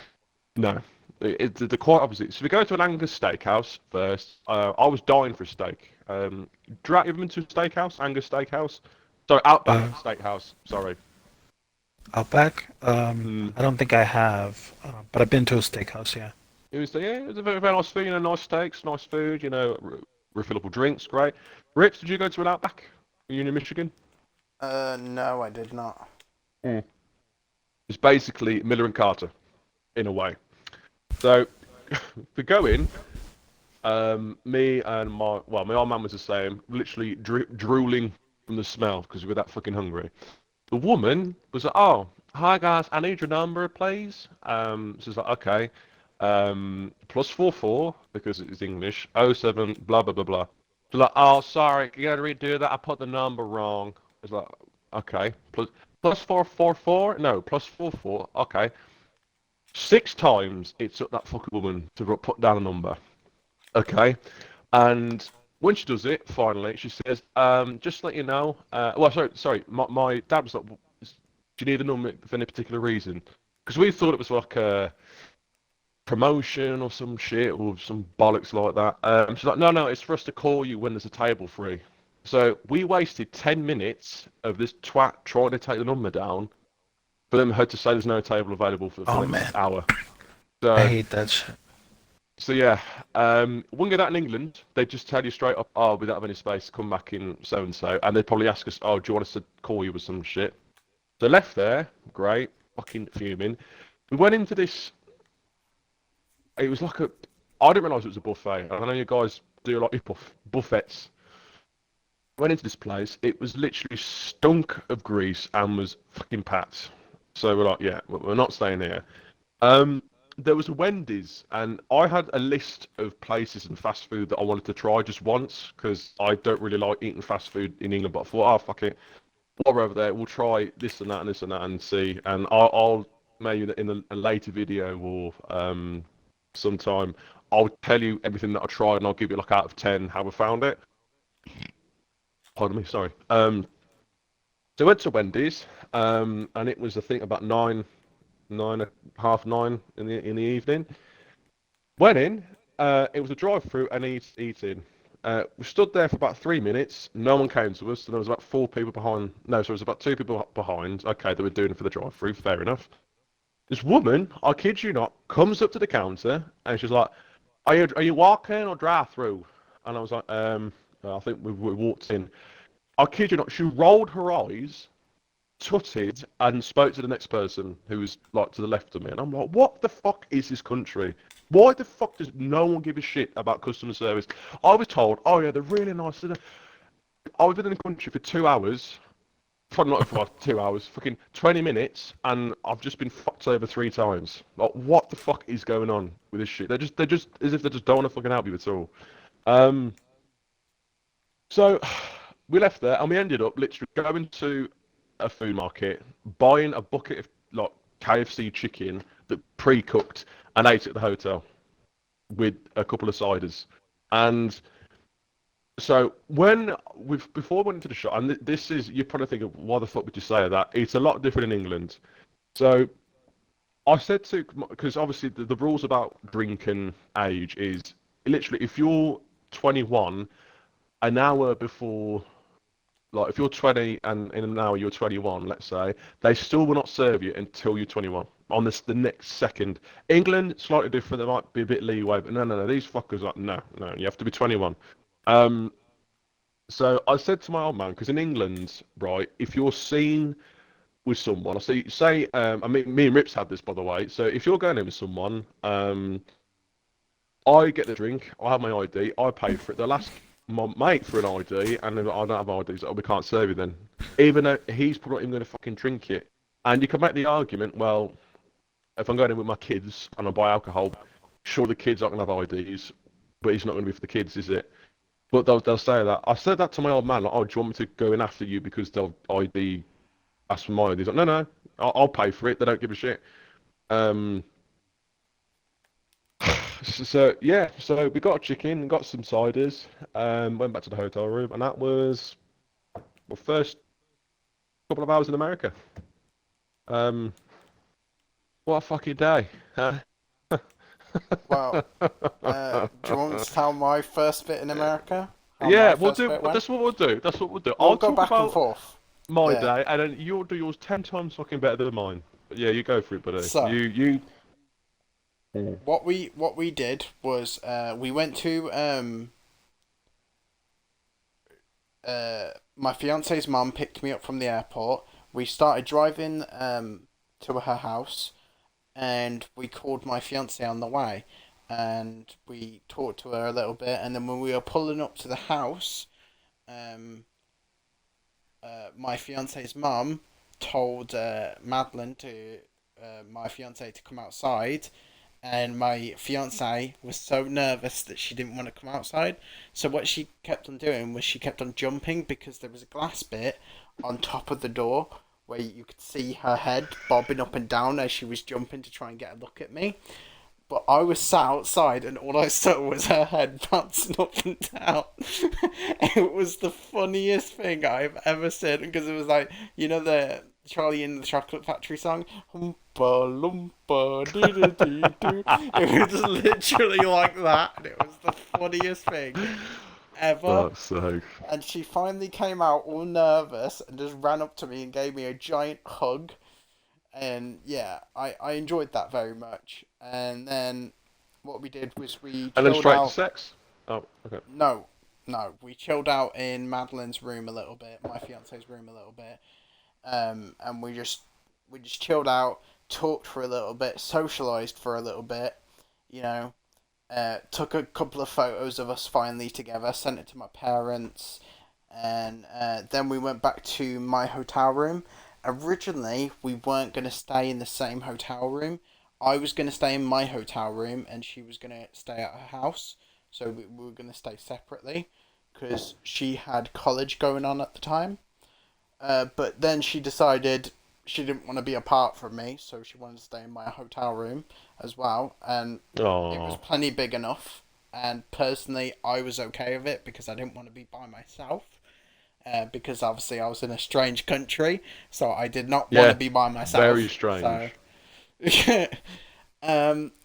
No, it's the quite opposite. So we go to an Angus steakhouse first. I was dying for a steak. You ever been to a steakhouse? Angus steakhouse? Sorry, Outback Uh, Steakhouse. Sorry. Outback? Mm. I don't think I have, but I've been to a steakhouse. Yeah. It was a very, very nice food. Nice steaks, nice food. Refillable drinks, great. Rips, did you go to an Outback? Are you in Michigan? No, I did not. Mm. It's basically Miller and Carter, in a way. So we go in. Me and my old man was the same, literally drooling from the smell because we were that fucking hungry. The woman was like, "Oh, hi guys, I need your number, please." So it's like, "Okay, +44 because it's English. 07 blah blah blah blah." She's like, "Oh, sorry, you gotta redo that. I put the number wrong." It's like, "Okay, plus 444? No, +44. Okay." 6 times it took that fucking woman to put down a number. Okay. And when she does it, finally, she says, just to let you know, sorry, my dad was like, do you need a number for any particular reason? Because we thought it was like a promotion or some shit or some bollocks like that. She's like, no, it's for us to call you when there's a table free. So we wasted 10 minutes of this twat trying to take the number down for them to say there's no table available for Oh the next man, hour. I So hate that shit. So yeah, wouldn't get that in England. They'd just tell you straight up, oh, we don't have any space, come back in so and so, and they'd probably ask us, oh, do you want us to call you with some shit? So left there, great, fucking fuming. We went into this. It was like a. I didn't realise it was a buffet. I know you guys do like your buffets. Went into this place. It was literally stunk of grease and was fucking packed. So we're like, yeah, we're not staying here. Um, there was a Wendy's, and I had a list of places and fast food that I wanted to try just once because I don't really like eating fast food in England. But I thought, oh fuck it, while we're over there, we'll try this and that and this and that and see. And I'll maybe in a later video or sometime I'll tell you everything that I tried and I'll give you like out of 10 how I found it. Pardon me, sorry. So I went to Wendy's, and it was I think about half nine in the evening. Went in. It was a drive-through and eating. We stood there for about 3 minutes. No one came to us. And there was about 4 people behind. No, so there was about 2 people behind. Okay, they were doing it for the drive-through. Fair enough. This woman, I kid you not, comes up to the counter and she's like, "Are you walking or drive-through?" And I was like, I think we walked in. I kid you not, she rolled her eyes, tutted, and spoke to the next person who was like to the left of me. And I'm like, what the fuck is this country? Why the fuck does no one give a shit about customer service? I was told, oh yeah, they're really nice. I was in the country for 2 hours. Probably not for 2 hours, fucking 20 minutes, and I've just been fucked over 3 times. Like, what the fuck is going on with this shit? They're just as if they just don't want to fucking help you at all. Um, so we left there, and we ended up literally going to a food market, buying a bucket of like KFC chicken that pre-cooked, and ate at the hotel with a couple of ciders. And so before we went into the shop, and this is you're probably thinking, why the fuck would you say that? It's a lot different in England. So I said to because obviously the rules about drinking age is literally if you're 21, an hour before like if you're 20 and in an hour you're 21, let's say, they still will not serve you until you're 21 on the next second. England slightly different. There might be a bit leeway, but no. These fuckers are like no. You have to be 21. Um, so I said to my old man because in England, right, if you're seen with someone, I say, I mean, me and Rips had this by the way. So if you're going in with someone, I get the drink, I have my ID, I pay for it. They'll ask my mate for an ID, and if I don't have ID, so we can't serve you then. Even though he's probably not even going to fucking drink it. And you can make the argument, well, if I'm going in with my kids and I buy alcohol, sure the kids aren't going to have IDs, but it's not going to be for the kids, is it? But they'll say that. I said that to my old man, like, oh, do you want me to go in after you because they'll ID, ask for my ID? He's like, no, I'll pay for it. They don't give a shit. Um, So yeah, so we got a chicken, got some ciders, went back to the hotel room, and that was my first couple of hours in America. Um, what a fucking day, huh? Well, do you want me to tell my first bit in America? How my Yeah, we'll first do. bit went? That's what we'll do. That's what we'll do. We'll I'll go talk back and about forth. my Yeah. day, and then you'll do yours 10 times fucking better than mine. But yeah, you go for it, buddy. So, You. Mm. what we did was we went to my fiance's mum picked me up from the airport. We started driving to her house, and we called my fiance on the way, and we talked to her a little bit. And then when we were pulling up to the house, um, my fiance's mum told Madeline to my fiance to come outside, and my fiance was so nervous that she didn't want to come outside. So what she kept on doing was she kept on jumping because there was a glass bit on top of the door where you could see her head bobbing up and down as she was jumping to try and get a look at me. But I was sat outside and all I saw was her head bouncing up and down. It was the funniest thing I've ever seen because it was like, you know, the Charlie in the Chocolate Factory song? Oompa loompa doo doo doo doo. It was literally like that, and it was the funniest thing ever. Fuck's sake. And she finally came out all nervous and just ran up to me and gave me a giant hug. And yeah, I enjoyed that very much. And then what we did was we And then chilled straight to out. sex. Oh, okay. No, no, we chilled out in Madeline's room a little bit, my fiance's room a little bit. And we just chilled out, talked for a little bit, socialized for a little bit. You know, took a couple of photos of us finally together, sent it to my parents, and then we went back to my hotel room. Originally, we weren't going to stay in the same hotel room. I was going to stay in my hotel room, and she was going to stay at her house. So we were going to stay separately because she had college going on at the time. But then she decided she didn't want to be apart from me, so she wanted to stay in my hotel room as well. And it was Oh. plenty big enough. And personally, I was okay with it because I didn't want to be by myself. Because obviously I was in a strange country, so I did not want to Yeah. be by myself. Very strange. So,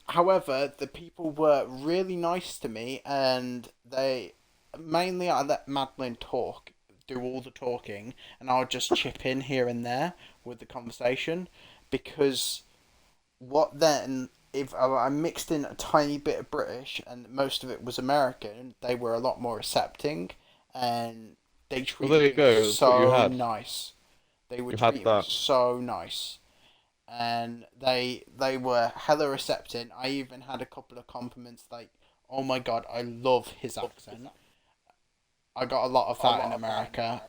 however, the people were really nice to me, and they mainly I let Madeline talk, do all the talking, and I'll just chip in here and there with the conversation, because what then? If I mixed in a tiny bit of British and most of it was American, they were a lot more accepting, and they Well, there you treated me go. That's what you so had. nice. They were You had treating me that. so nice, and they were hella accepting. I even had a couple of compliments like, "Oh my god, I love his accent." I got a lot of that in America,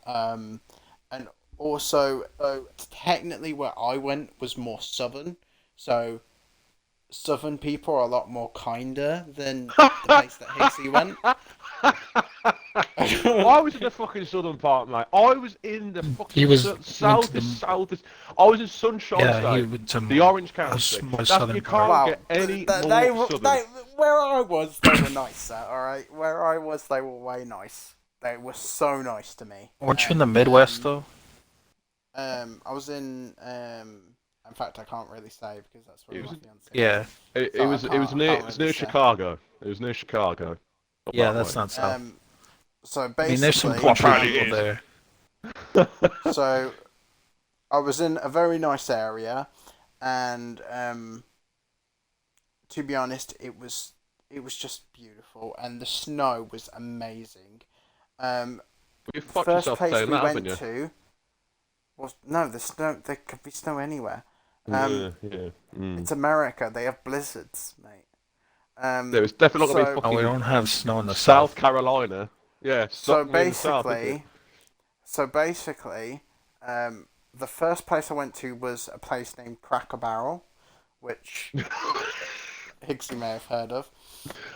and also technically where I went was more southern, so southern people are a lot more kinder than the place that Hasey went. I was in the fucking southern part, mate. I was in the He fucking was went to southest, the southest. I was in Sunshine yeah. He State, went to the Orange a County. more That's you southern part. can't Wow, get any they more were southern. where I was. They were nicer. All right, where I was, they were way nice. They were so nice to me. Weren't you in the And Midwest though? I was in. In fact, I can't really say because that's where It my was, fiance is. Yeah, So I it was can't. I near, can't it was really near say. Chicago. It was near Chicago, up yeah. that That's way. not south. So I mean, there's some basically, country Apparently it people is. there. so I was in a very nice area, and to be honest, it was just beautiful, and the snow was amazing. Um, You the fucked first yourself place saying we that, haven't went you? to was no, the snow. There could be snow anywhere. Yeah, yeah. It's America. They have blizzards, mate. There was definitely not gonna be So Oh, we fucking don't have snow in the South south. Carolina. Yeah, so suck me in the south, did you? basically, the first place I went to was a place named Cracker Barrel, which Higgsy may have heard of.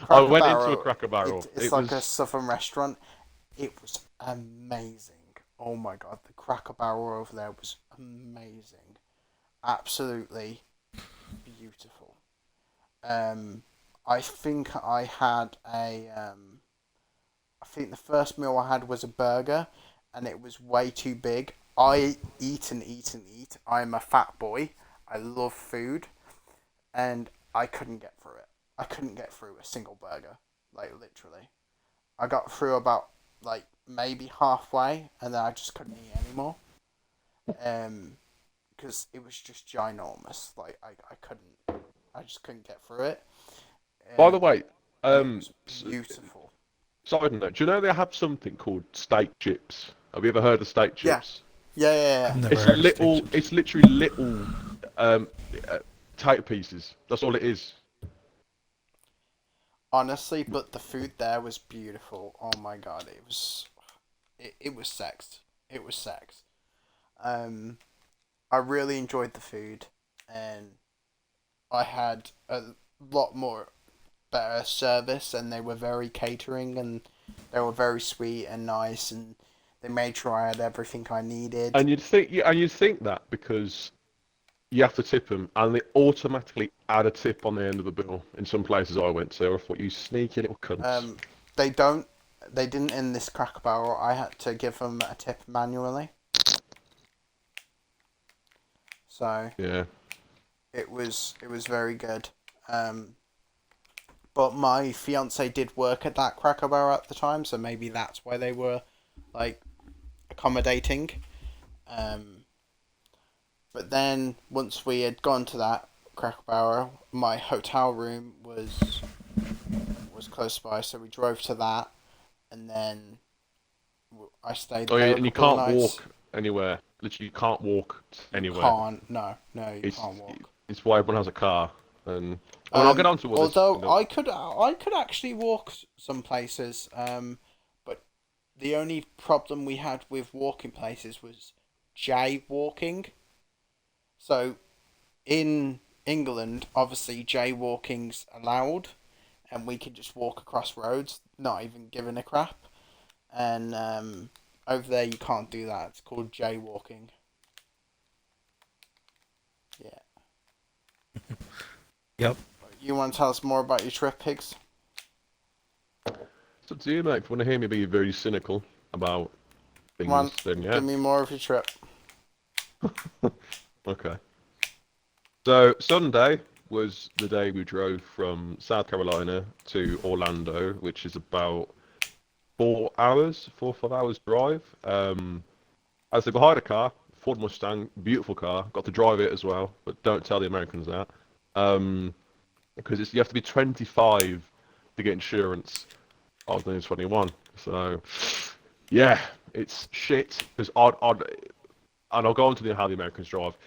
I Cracker went into a Barrel, Cracker Barrel. it's It like a was. southern restaurant. It was amazing. Oh my god, the Cracker Barrel over there was amazing. Absolutely beautiful. Um, I think I had I think the first meal I had was a burger, and it was way too big. I eat and eat and eat. I'm a fat boy. I love food, and I couldn't get through it. I couldn't get through a single burger, like literally. I got through about like maybe halfway, and then I just couldn't eat anymore. Because it was just ginormous. Like I couldn't, I just couldn't get through it. By the way, And it was s- beautiful. side note, do you know they have something called steak chips? Have you ever heard of steak Yeah. chips? Yeah. I've never It's heard of little. steak chips. It's literally little um, potato pieces. That's all it is. Honestly, but the food there was beautiful. Oh my god, it was sex. It was sex. Um, I really enjoyed the food, and I had a lot more better service, and they were very catering, and they were very sweet and nice, and they made sure I had everything I needed. And you'd think that because you have to tip them, and they automatically add a tip on the end of the bill in some places I went to. I thought, you sneaky little cunts. They don't. They didn't in this Cracker Barrel. I had to give them a tip manually. So Yeah. it was very good. But my fiance did work at that Cracker Barrel at the time, so maybe that's why they were like accommodating. Um, but then once we had gone to that Cracker Barrel, my hotel room was close by, so we drove to that, and then I stayed Oh, there yeah, a and you couple of can't nights. walk anywhere. Literally, you can't walk anywhere. Can't, no, you It's can't walk. it's why everyone has a car. And I mean, I'll get on to all this. Although I could actually walk some places, but the only problem we had with walking places was jaywalking. So in England, obviously jaywalking's allowed, and we can just walk across roads, not even giving a crap. And over there, you can't do that. It's called jaywalking. Yeah. Yep. You want to tell us more about your trip, Higgs? So do you, mate? If you want to hear me be very cynical about things, Come on, then yeah. give me more of your trip. Okay. So Sunday was the day we drove from South Carolina to Orlando, which is about 4 hours, 5 hours drive. I said, hired a car, Ford Mustang, beautiful car. Got to drive it as well, but don't tell the Americans that. Because you have to be 25 to get insurance. I was only 21, so yeah, it's shit. Because and I'll go on to how the Americans drive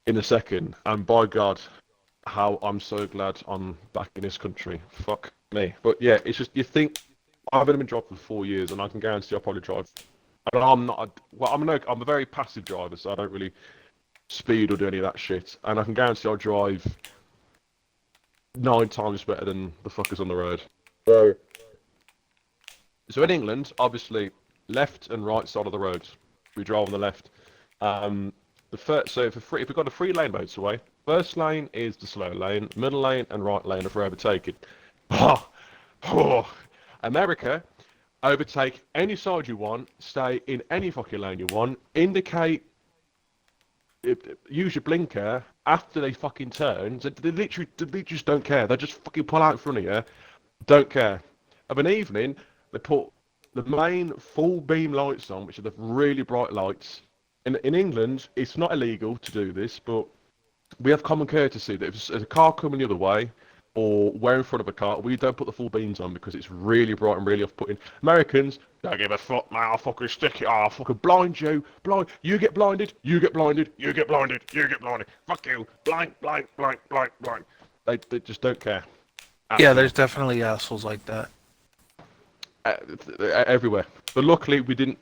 in a second. And by God, how I'm so glad I'm back in this country. Fuck me. But yeah, it's just you think I've only been driving for 4 years, and I can guarantee I'll probably drive. And I'm not. Well, I'm a very passive driver, so I don't really speed or do any of that shit. And I can guarantee I'll drive 9 times better than the fuckers on the road. So in England, obviously, left and right side of the road. We drive on the left. So if we've got a 3 lane motorway, first lane is the slow lane, middle lane and right lane are for overtaking. America, overtake any side you want, stay in any fucking lane you want, indicate, use your blinker after they fucking turn. They literally just don't care. They just fucking pull out in front of you, don't care. Of an evening, they put the main full beam lights on, which are the really bright lights. In England, it's not illegal to do this, but we have common courtesy that if there's a car coming the other way, or we're in front of a car, we don't put the full beams on because it's really bright and really off-putting. Americans, don't give a fuck, man, I'll fucking stick it, I'll fucking blind you, you get blinded, you get blinded, you get blinded, you get blinded, fuck you, blind. They just don't care. Yeah, there's definitely assholes like that. Uh, Everywhere. But luckily we only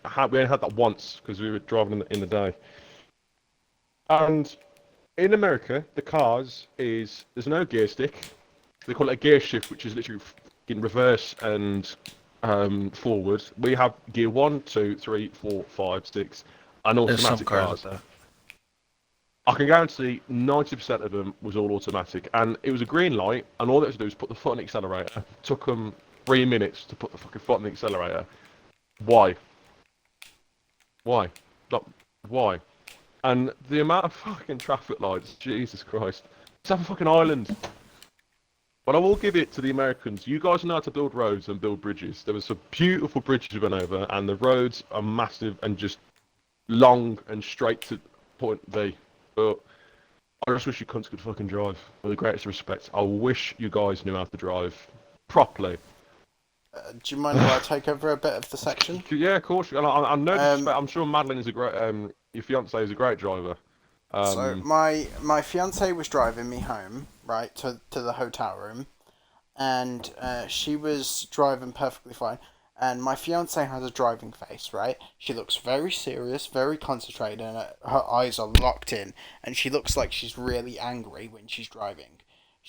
had that once because we were driving in the day. And in America, the cars there's no gear stick. They call it a gear shift, which is literally in reverse and forward. We have gear 1, 2, 3, 4, 5, 6, and There's some automatic cars cars. like that. I can guarantee 90% of them was all automatic, and it was a green light, and all they had to do was put the foot on the accelerator. It took them 3 minutes to put the fucking foot on the accelerator. Why? Why? Like, why? And the amount of fucking traffic lights, Jesus Christ. It's like a fucking island. But I will give it to the Americans. You guys know how to build roads and build bridges. There was some beautiful bridges we went over, and the roads are massive and just long and straight to point B. But I just wish you cunts could fucking drive. With the greatest respect, I wish you guys knew how to drive properly. Do you mind if I take over a bit of the section? Yeah, of course. And I know. Um, I'm sure Madeline is a great. Your fiance is a great driver. So my fiance was driving me home, right, to the hotel room, and she was driving perfectly fine. And my fiance has a driving face, right? She looks very serious, very concentrated, and her eyes are locked in, and she looks like she's really angry when she's driving.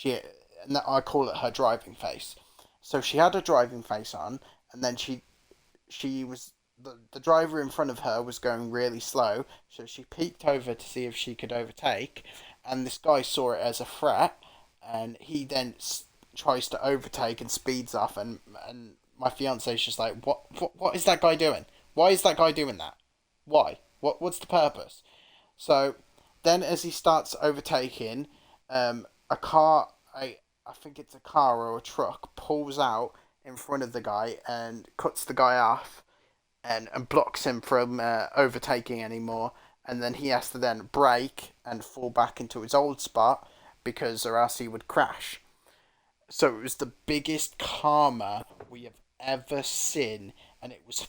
And I call it her driving face. So she had a driving face on, and then she was the driver in front of her was going really slow, so she peeked over to see if she could overtake, and this guy saw it as a threat, and he then tries to overtake and speeds off, and my fiance's just like, what is that guy doing? Why is that guy doing that? Why? What's the purpose? So then as he starts overtaking, a car, I think it's a car or a truck, pulls out in front of the guy and cuts the guy off and blocks him from overtaking anymore. And then he has to then brake and fall back into his old spot because or else he would crash. So it was the biggest karma we have ever seen, and it was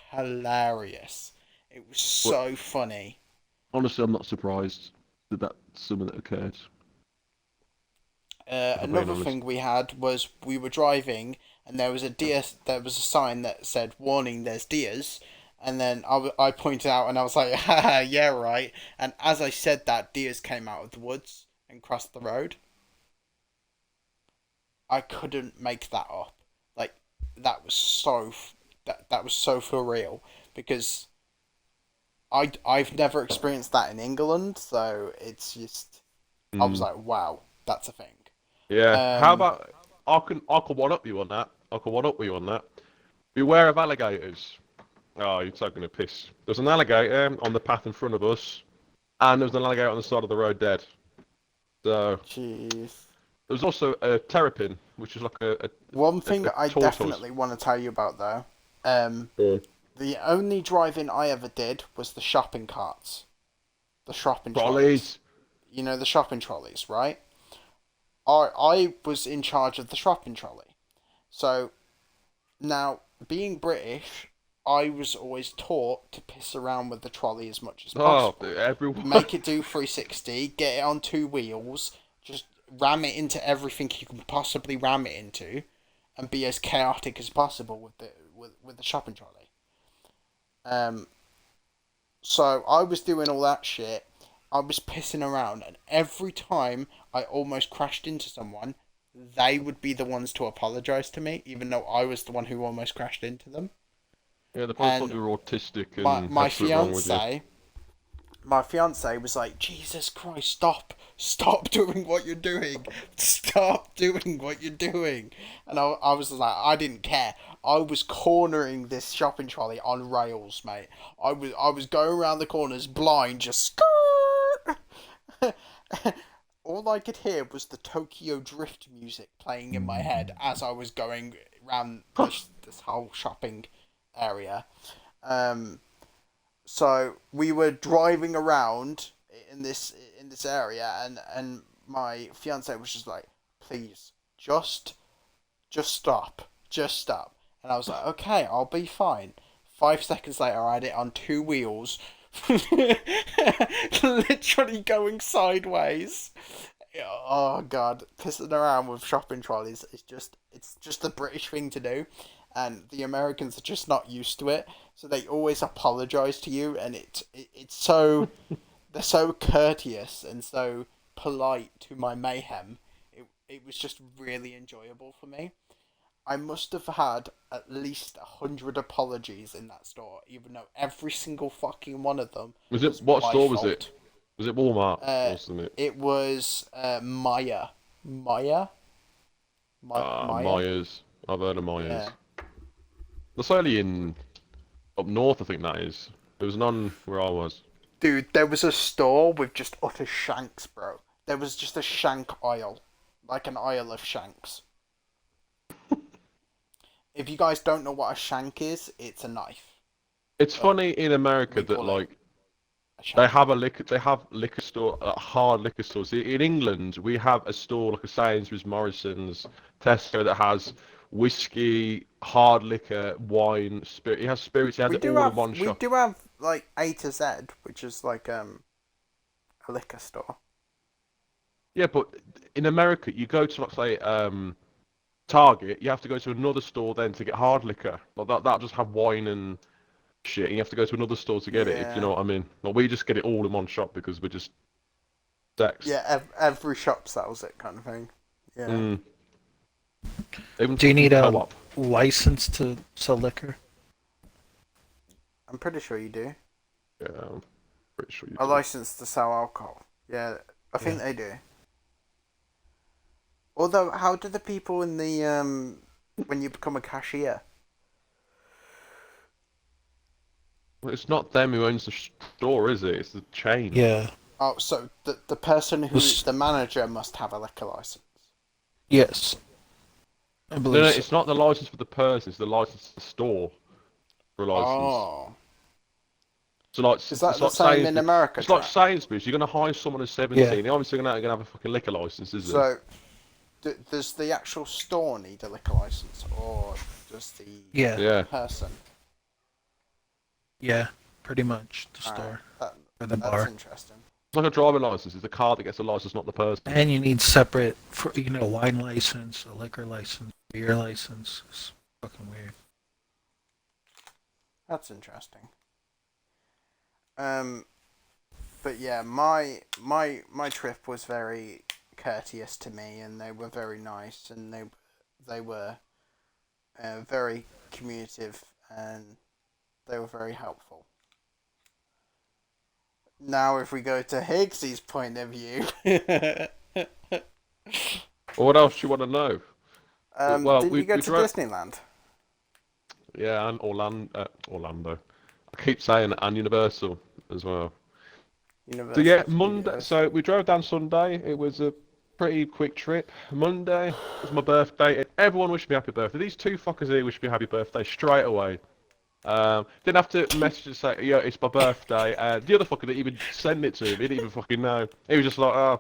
hilarious. It was so funny. Honestly, I'm not surprised that that's something that occurred. Another thing we had was we were driving and there was a deer. There was a sign that said "Warning: There's deers." And then I pointed out and I was like, "Haha, yeah, right." And as I said that, deers came out of the woods and crossed the road. I couldn't make that up. Like that was so that was so for real because I've never experienced that in England, so it's just I was like, wow, that's a thing. Yeah. How about I can one up you on that. I can one up you on that. Beware of alligators. Oh, you're taking a piss. There's an alligator on the path in front of us, and there was an alligator on the side of the road dead. So Jeez. there was also a terrapin, which is like a One thing I tortoise. definitely want to tell you about though, Yeah. the only driving I ever did was the shopping carts, the shopping Trolleys. You know the shopping trolleys, right? I was in charge of the shopping trolley. So now being British, I was always taught to piss around with the trolley as much as possible. Everyone. Make it do 360, get it on two wheels, just ram it into everything you can possibly ram it into, and be as chaotic as possible with the shopping trolley. So I was doing all that shit. I was pissing around, and every time I almost crashed into someone, they would be the ones to apologise to me, even though I was the one who almost crashed into them. Yeah, the probably thought you were autistic and my had something wrong with you. fiance was like, Jesus Christ, stop doing what you're doing, stop doing what you're doing. And I was like, I didn't care. I was cornering this shopping trolley on rails, mate. I was going around the corners blind, just all I could hear was the Tokyo Drift music playing in my head as I was going around this whole shopping area. So we were driving around in this area, and my fiance was just like, "Please, just stop, And I was like, "Okay, I'll be fine." 5 seconds later, I had it on two wheels, literally going sideways. Oh god, pissing around with shopping trolleys is it's just the British thing to do. And the Americans are just not used to it, so they always apologise to you, and it's so they're so courteous and so polite to my mayhem. It was just really enjoyable for me. I must have had at least 100 apologies in that store, even though every single fucking one of them was What my store was fault. it? Was it Walmart? Wasn't it? It was Maya. Maya. Maya. Myers. I've heard of Myers. Yeah. That's only in up north, I think that is. There was none where I was. Dude, there was a store with just utter shanks, bro. There was just a shank aisle. like an Isle of Shanks. If you guys don't know what a shank is, it's a knife. It's funny in America we that call it like A shank. they have liquor store, hard liquor stores. In England, we have a store like a Sainsbury's, Morrison's, Tesco that has whiskey, hard liquor, wine, spirit. It has spirits. It has it all in one We shop. do have like A to Z, which is like a liquor store. Yeah, but in America, you go to like say Target, you have to go to another store then to get hard liquor. Like that just have wine and shit. And you have to go to another store to get it, if you know Yeah. what I mean. Like we just get it all in one shop because we're just sex. Yeah, every shop sells it, kind of thing. Yeah. Mm. Even Do you need a co-op. license to sell liquor? I'm pretty sure you do. Yeah, I'm pretty sure you A do. license to sell alcohol. Yeah, I think Yeah. they do. Although, how do the people in the when you become a cashier? Well, it's not them who owns the store, is it? It's the chain. Yeah. Oh, so the person who Was- the manager must have a liquor license. Yes. I No, believe no, so. it's not the license for the person. It's the license to the store for a license. Oh, So like, is that it's the like same in Sainsbury's. America? It's like Jack? Sainsbury's. You're gonna hire someone who's 17. Yeah. They're obviously gonna have a fucking liquor license, is it? So, does the actual store need a liquor license, or does the Yeah. Yeah. person? Yeah. Pretty much the Alright, store that, or the that's bar. interesting. It's like a driving license. It's the car that gets a license, not the person. And you need separate for a wine license, a liquor license, beer license. It's fucking weird. That's interesting. But yeah, my trip was very courteous to me, and they were very nice, and they were very communicative, and they were very helpful. Now, if we go to Higgsy's point of view, Well, what else do you want to know? Well, didn't we- you go we to drove- Disneyland? Yeah, and Orlando. I keep saying it, and Universal as well. So yeah, Universal Monday. Studios. So we drove down Sunday. It was a pretty quick trip. Monday was my birthday, and everyone wished me happy birthday. These two fuckers here wished me happy birthday straight away. Didn't have to message and say, "Yeah, it's my birthday." The other fucker didn't even send it to me. He didn't even fucking know. He was just like,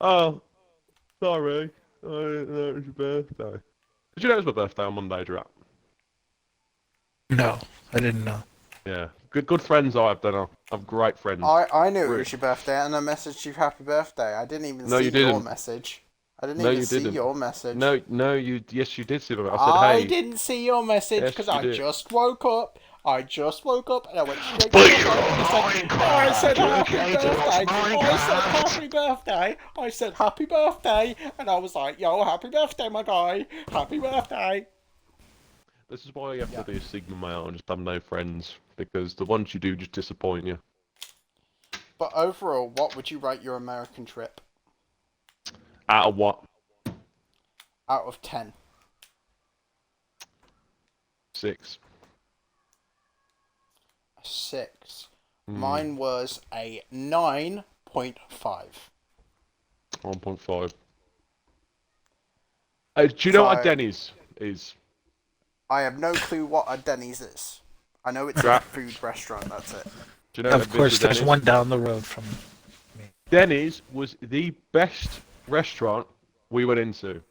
"Oh, sorry, I didn't know it was your birthday." Did you know it was my birthday on Monday, Drat? No, I didn't know. Yeah, good friends I have. Then I have great friends. I knew it Really? was your birthday, and I messaged you happy birthday. I didn't even No, see you your didn't. message. I didn't No, even you see didn't. your message. No, yes, you did see my. I said, I "Hey." didn't see your message Yes, because you I did. just woke up. I just woke up and I went straight to my phone and I said happy birthday. I said happy birthday. I said happy birthday, and I was like, "Yo, happy birthday, my guy. Happy birthday." This is why you have to be a Sigma male and just have no friends, because the ones you do just disappoint you. But overall, what would you rate your American trip Out of what? out of 10? 6. A 6. Hmm. Mine was a 9.5. 1.5. Do you know what a So- Denny's is? I have no clue what a Denny's is. I know it's a Right. food restaurant. That's it. Do you know Of course, there's one down the road from me. Denny's was the best restaurant we went into,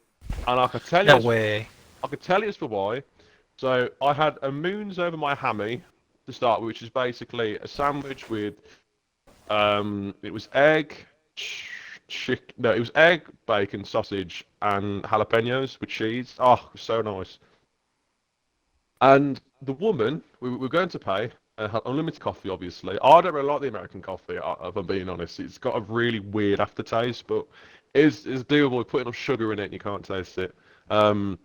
and I could tell No you. way. I could tell you as for why. So I had a moons over my hammy to start with, which is basically a sandwich with, it was egg, it was egg, bacon, sausage, and jalapenos with cheese. Oh, it was so nice. And the woman, we were going to pay, had unlimited coffee, obviously. I don't really like the American coffee, if I'm being honest. It's got a really weird aftertaste, but it's doable. We're putting enough sugar in it and you can't taste it. And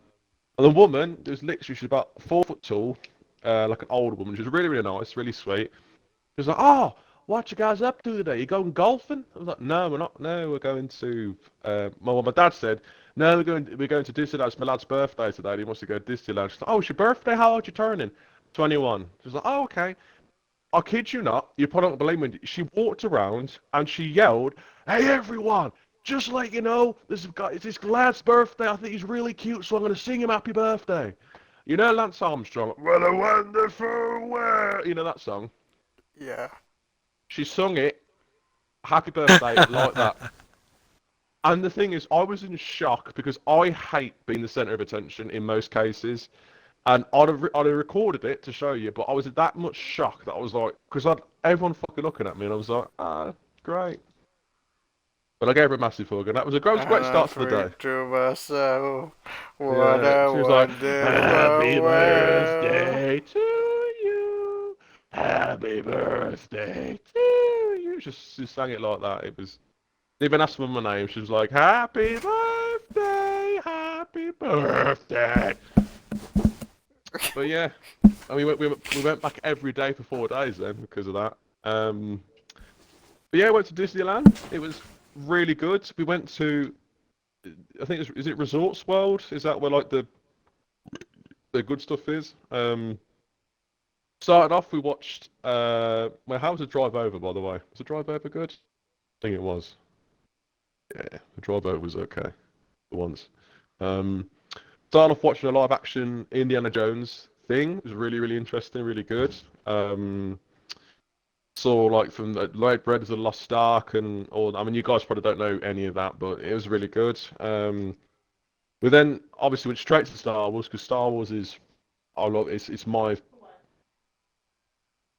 the woman, was literally, she's about 4 foot tall, like an older woman. She was really, really nice, really sweet. She was like, "Oh, what you guys up to today? You going golfing?" I was like, "No, we're not. No, we're going to." My dad said, "No, we're going to Disneyland. It's my lad's birthday today. He wants to go to Disneyland." She's like, "Oh, it's your birthday? How old you turning?" 21. She was like, "Oh, okay." I kid you not, you probably don't believe me. She walked around and she yelled, "Hey everyone, just like you know, this guy, it's this lad's birthday. I think he's really cute, so I'm going to sing him happy birthday. You know Lance Armstrong, what a wonderful world. You know that song? Yeah. She sung it, happy birthday, like that. And the thing is, I was in shock because I hate being the centre of attention in most cases. And I'd have recorded it to show you, but I was in that much shock that I was like, because everyone fucking looking at me, and I was like, great. But I gave her a massive hug, and that was a great start to the day. To myself, what Yeah, a she was like, "Happy wonderful world. birthday to you, happy birthday to you." She sang it like that. It was. Didn't even ask for my name. She was like, "Happy birthday." But yeah, and we went back every day for 4 days then because of that. But yeah, went to Disneyland. It was really good. We went to, I think is it Resorts World? Is that where like the good stuff is? Started off, we watched. Well, how was the drive over, by the way? Was the drive over good? I think it was. Yeah, the drive over was okay for once. Started off watching a live action Indiana Jones thing. It was really interesting, really good. Saw like from the Late Raiders of the Lost Ark and all. I mean, you guys probably don't know any of that, but it was really good. We then obviously went straight to Star Wars because Star Wars is, I love it's my,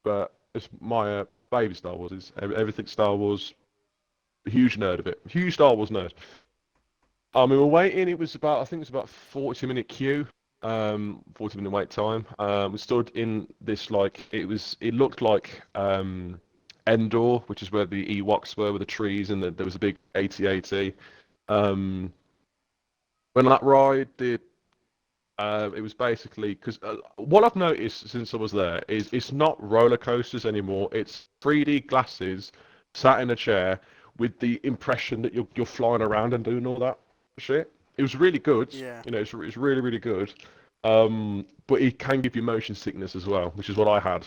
but it's my baby Star Wars. Is everything Star Wars. Huge nerd of it. Huge Star Wars nerd. We were waiting. It was about, I think it was about 40-minute queue. 40-minute wait time. We stood in this like it looked like Endor, which is where the Ewoks were with the trees, and there was a big AT-AT. When that ride did, it was basically because what I've noticed since I was there is it's not roller coasters anymore. It's 3D glasses, sat in a chair with the impression that you're flying around and doing all that shit. It was really good. Yeah. You know, it's really good. But it can give you motion sickness as well, which is what I had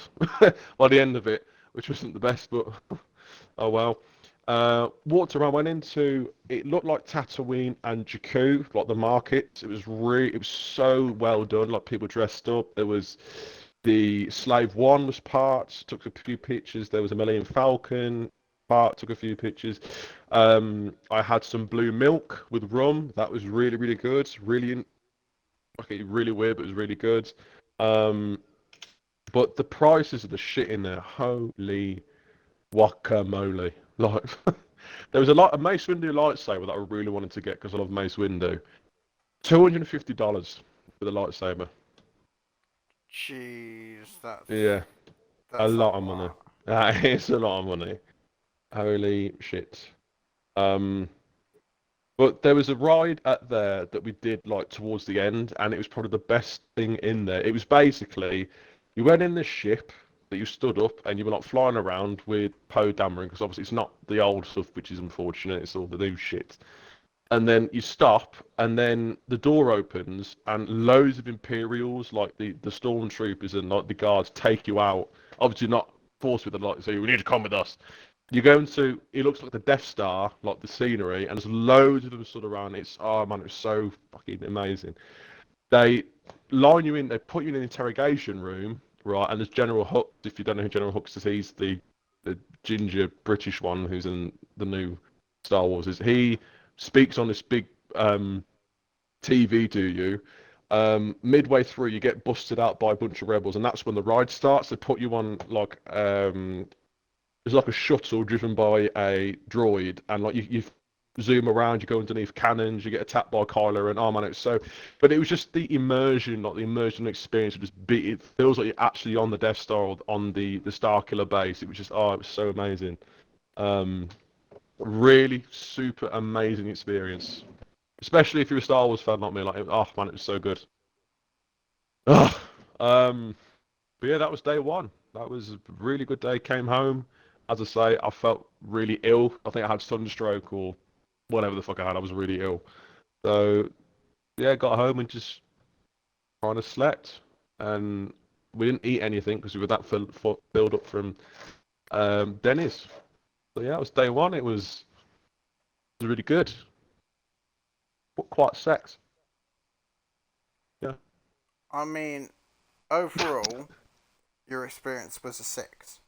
by the end of it, which wasn't the best, but oh well. Walked around, went into, it looked like Tatooine and Jakku, like the market. It was so well done, like people dressed up. There was the Slave One was part, took a few pictures. There was a Millennium Falcon part, took a few pictures. I had some blue milk with rum. That was really good. Really weird, but it was really good. But the prices of the shit in there, holy guacamole. Like, there was a Mace Windu lightsaber that I really wanted to get because I love Mace Windu. $250 for the lightsaber. Jeez, that's A lot of money. That is a lot of money. Holy shit. But there was a ride at there that we did like towards the end, and it was probably the best thing in there. It was basically you went in this ship that you stood up and you were like flying around with Poe Dameron because obviously it's not the old stuff, which is unfortunate. It's all the new shit. And then you stop, and then the door opens, and loads of Imperials, like the stormtroopers and like the guards, take you out. Obviously not forced with the light, so you need to come with us. You go into, it looks like the Death Star, like the scenery, and there's loads of them stood around. It's, oh man, it's so fucking amazing. They line you in, they put you in an interrogation room, right? And there's General Hux. If you don't know who General Hux is, he's the ginger British one who's in the new Star Wars. He speaks on this big TV to you. Midway through, you get busted out by a bunch of rebels, and that's when the ride starts. They put you on like there's like a shuttle driven by a droid, and like you zoom around, you go underneath cannons, you get attacked by Kylo, and oh man, it's so. But it was just the immersion, like the immersion experience. It feels like you're actually on the Death Star or on the Starkiller base. It was just, it was so amazing. Really super amazing experience, especially if you're a Star Wars fan like me. Like, oh man, it was so good. But yeah, that was day one. That was a really good day. Came home. As I say, I felt really ill. I think I had sunstroke or whatever the fuck I had. I was really ill. So, yeah, got home and just kind of slept. And we didn't eat anything because we were that filled up from Denny's. So, yeah, it was day one. It was was really good. Quite sex. Yeah. I mean, overall, your experience was a 6.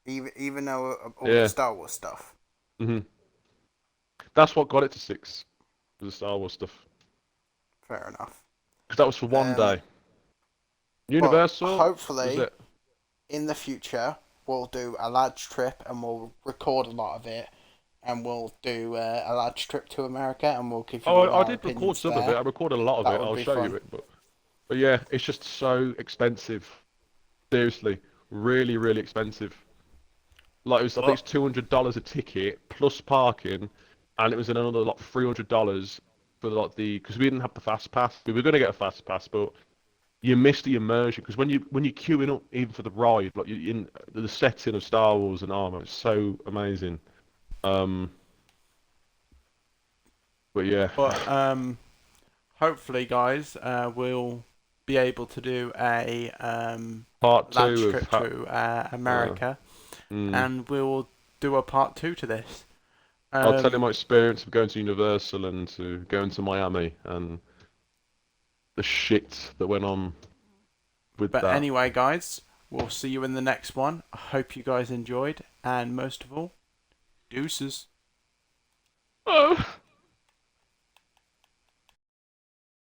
Even though all the Yeah. Star Wars stuff. Mhm. That's what got it to 6. Was the Star Wars stuff. Fair enough. Because that was for one day. But Universal was hopefully, it? in the future, we'll do a large trip and we'll record a lot of it. And we'll do a large trip to America and we'll give you Oh, all I our did record opinions some of it. there. I recorded a lot of That it. would I'll be show you fun. it. But yeah, it's just so expensive. Seriously, really, really expensive. Like I think it's $200 a ticket plus parking, and it was another like $300 for like because we didn't have the fast pass. We were gonna get a fast pass, but you miss the immersion because when you're queuing up even for the ride, like you in the setting of Star Wars and Armor, it's so amazing. Um, but yeah, But hopefully, guys, we'll be able to do a part large 2 of trip to America, mm. and we'll do a part 2 to this. I'll tell you my experience of going to Universal and to going to Miami and the shit that went on with But that. anyway, guys, we'll see you in the next one. I hope you guys enjoyed, and most of all, deuces. Oh.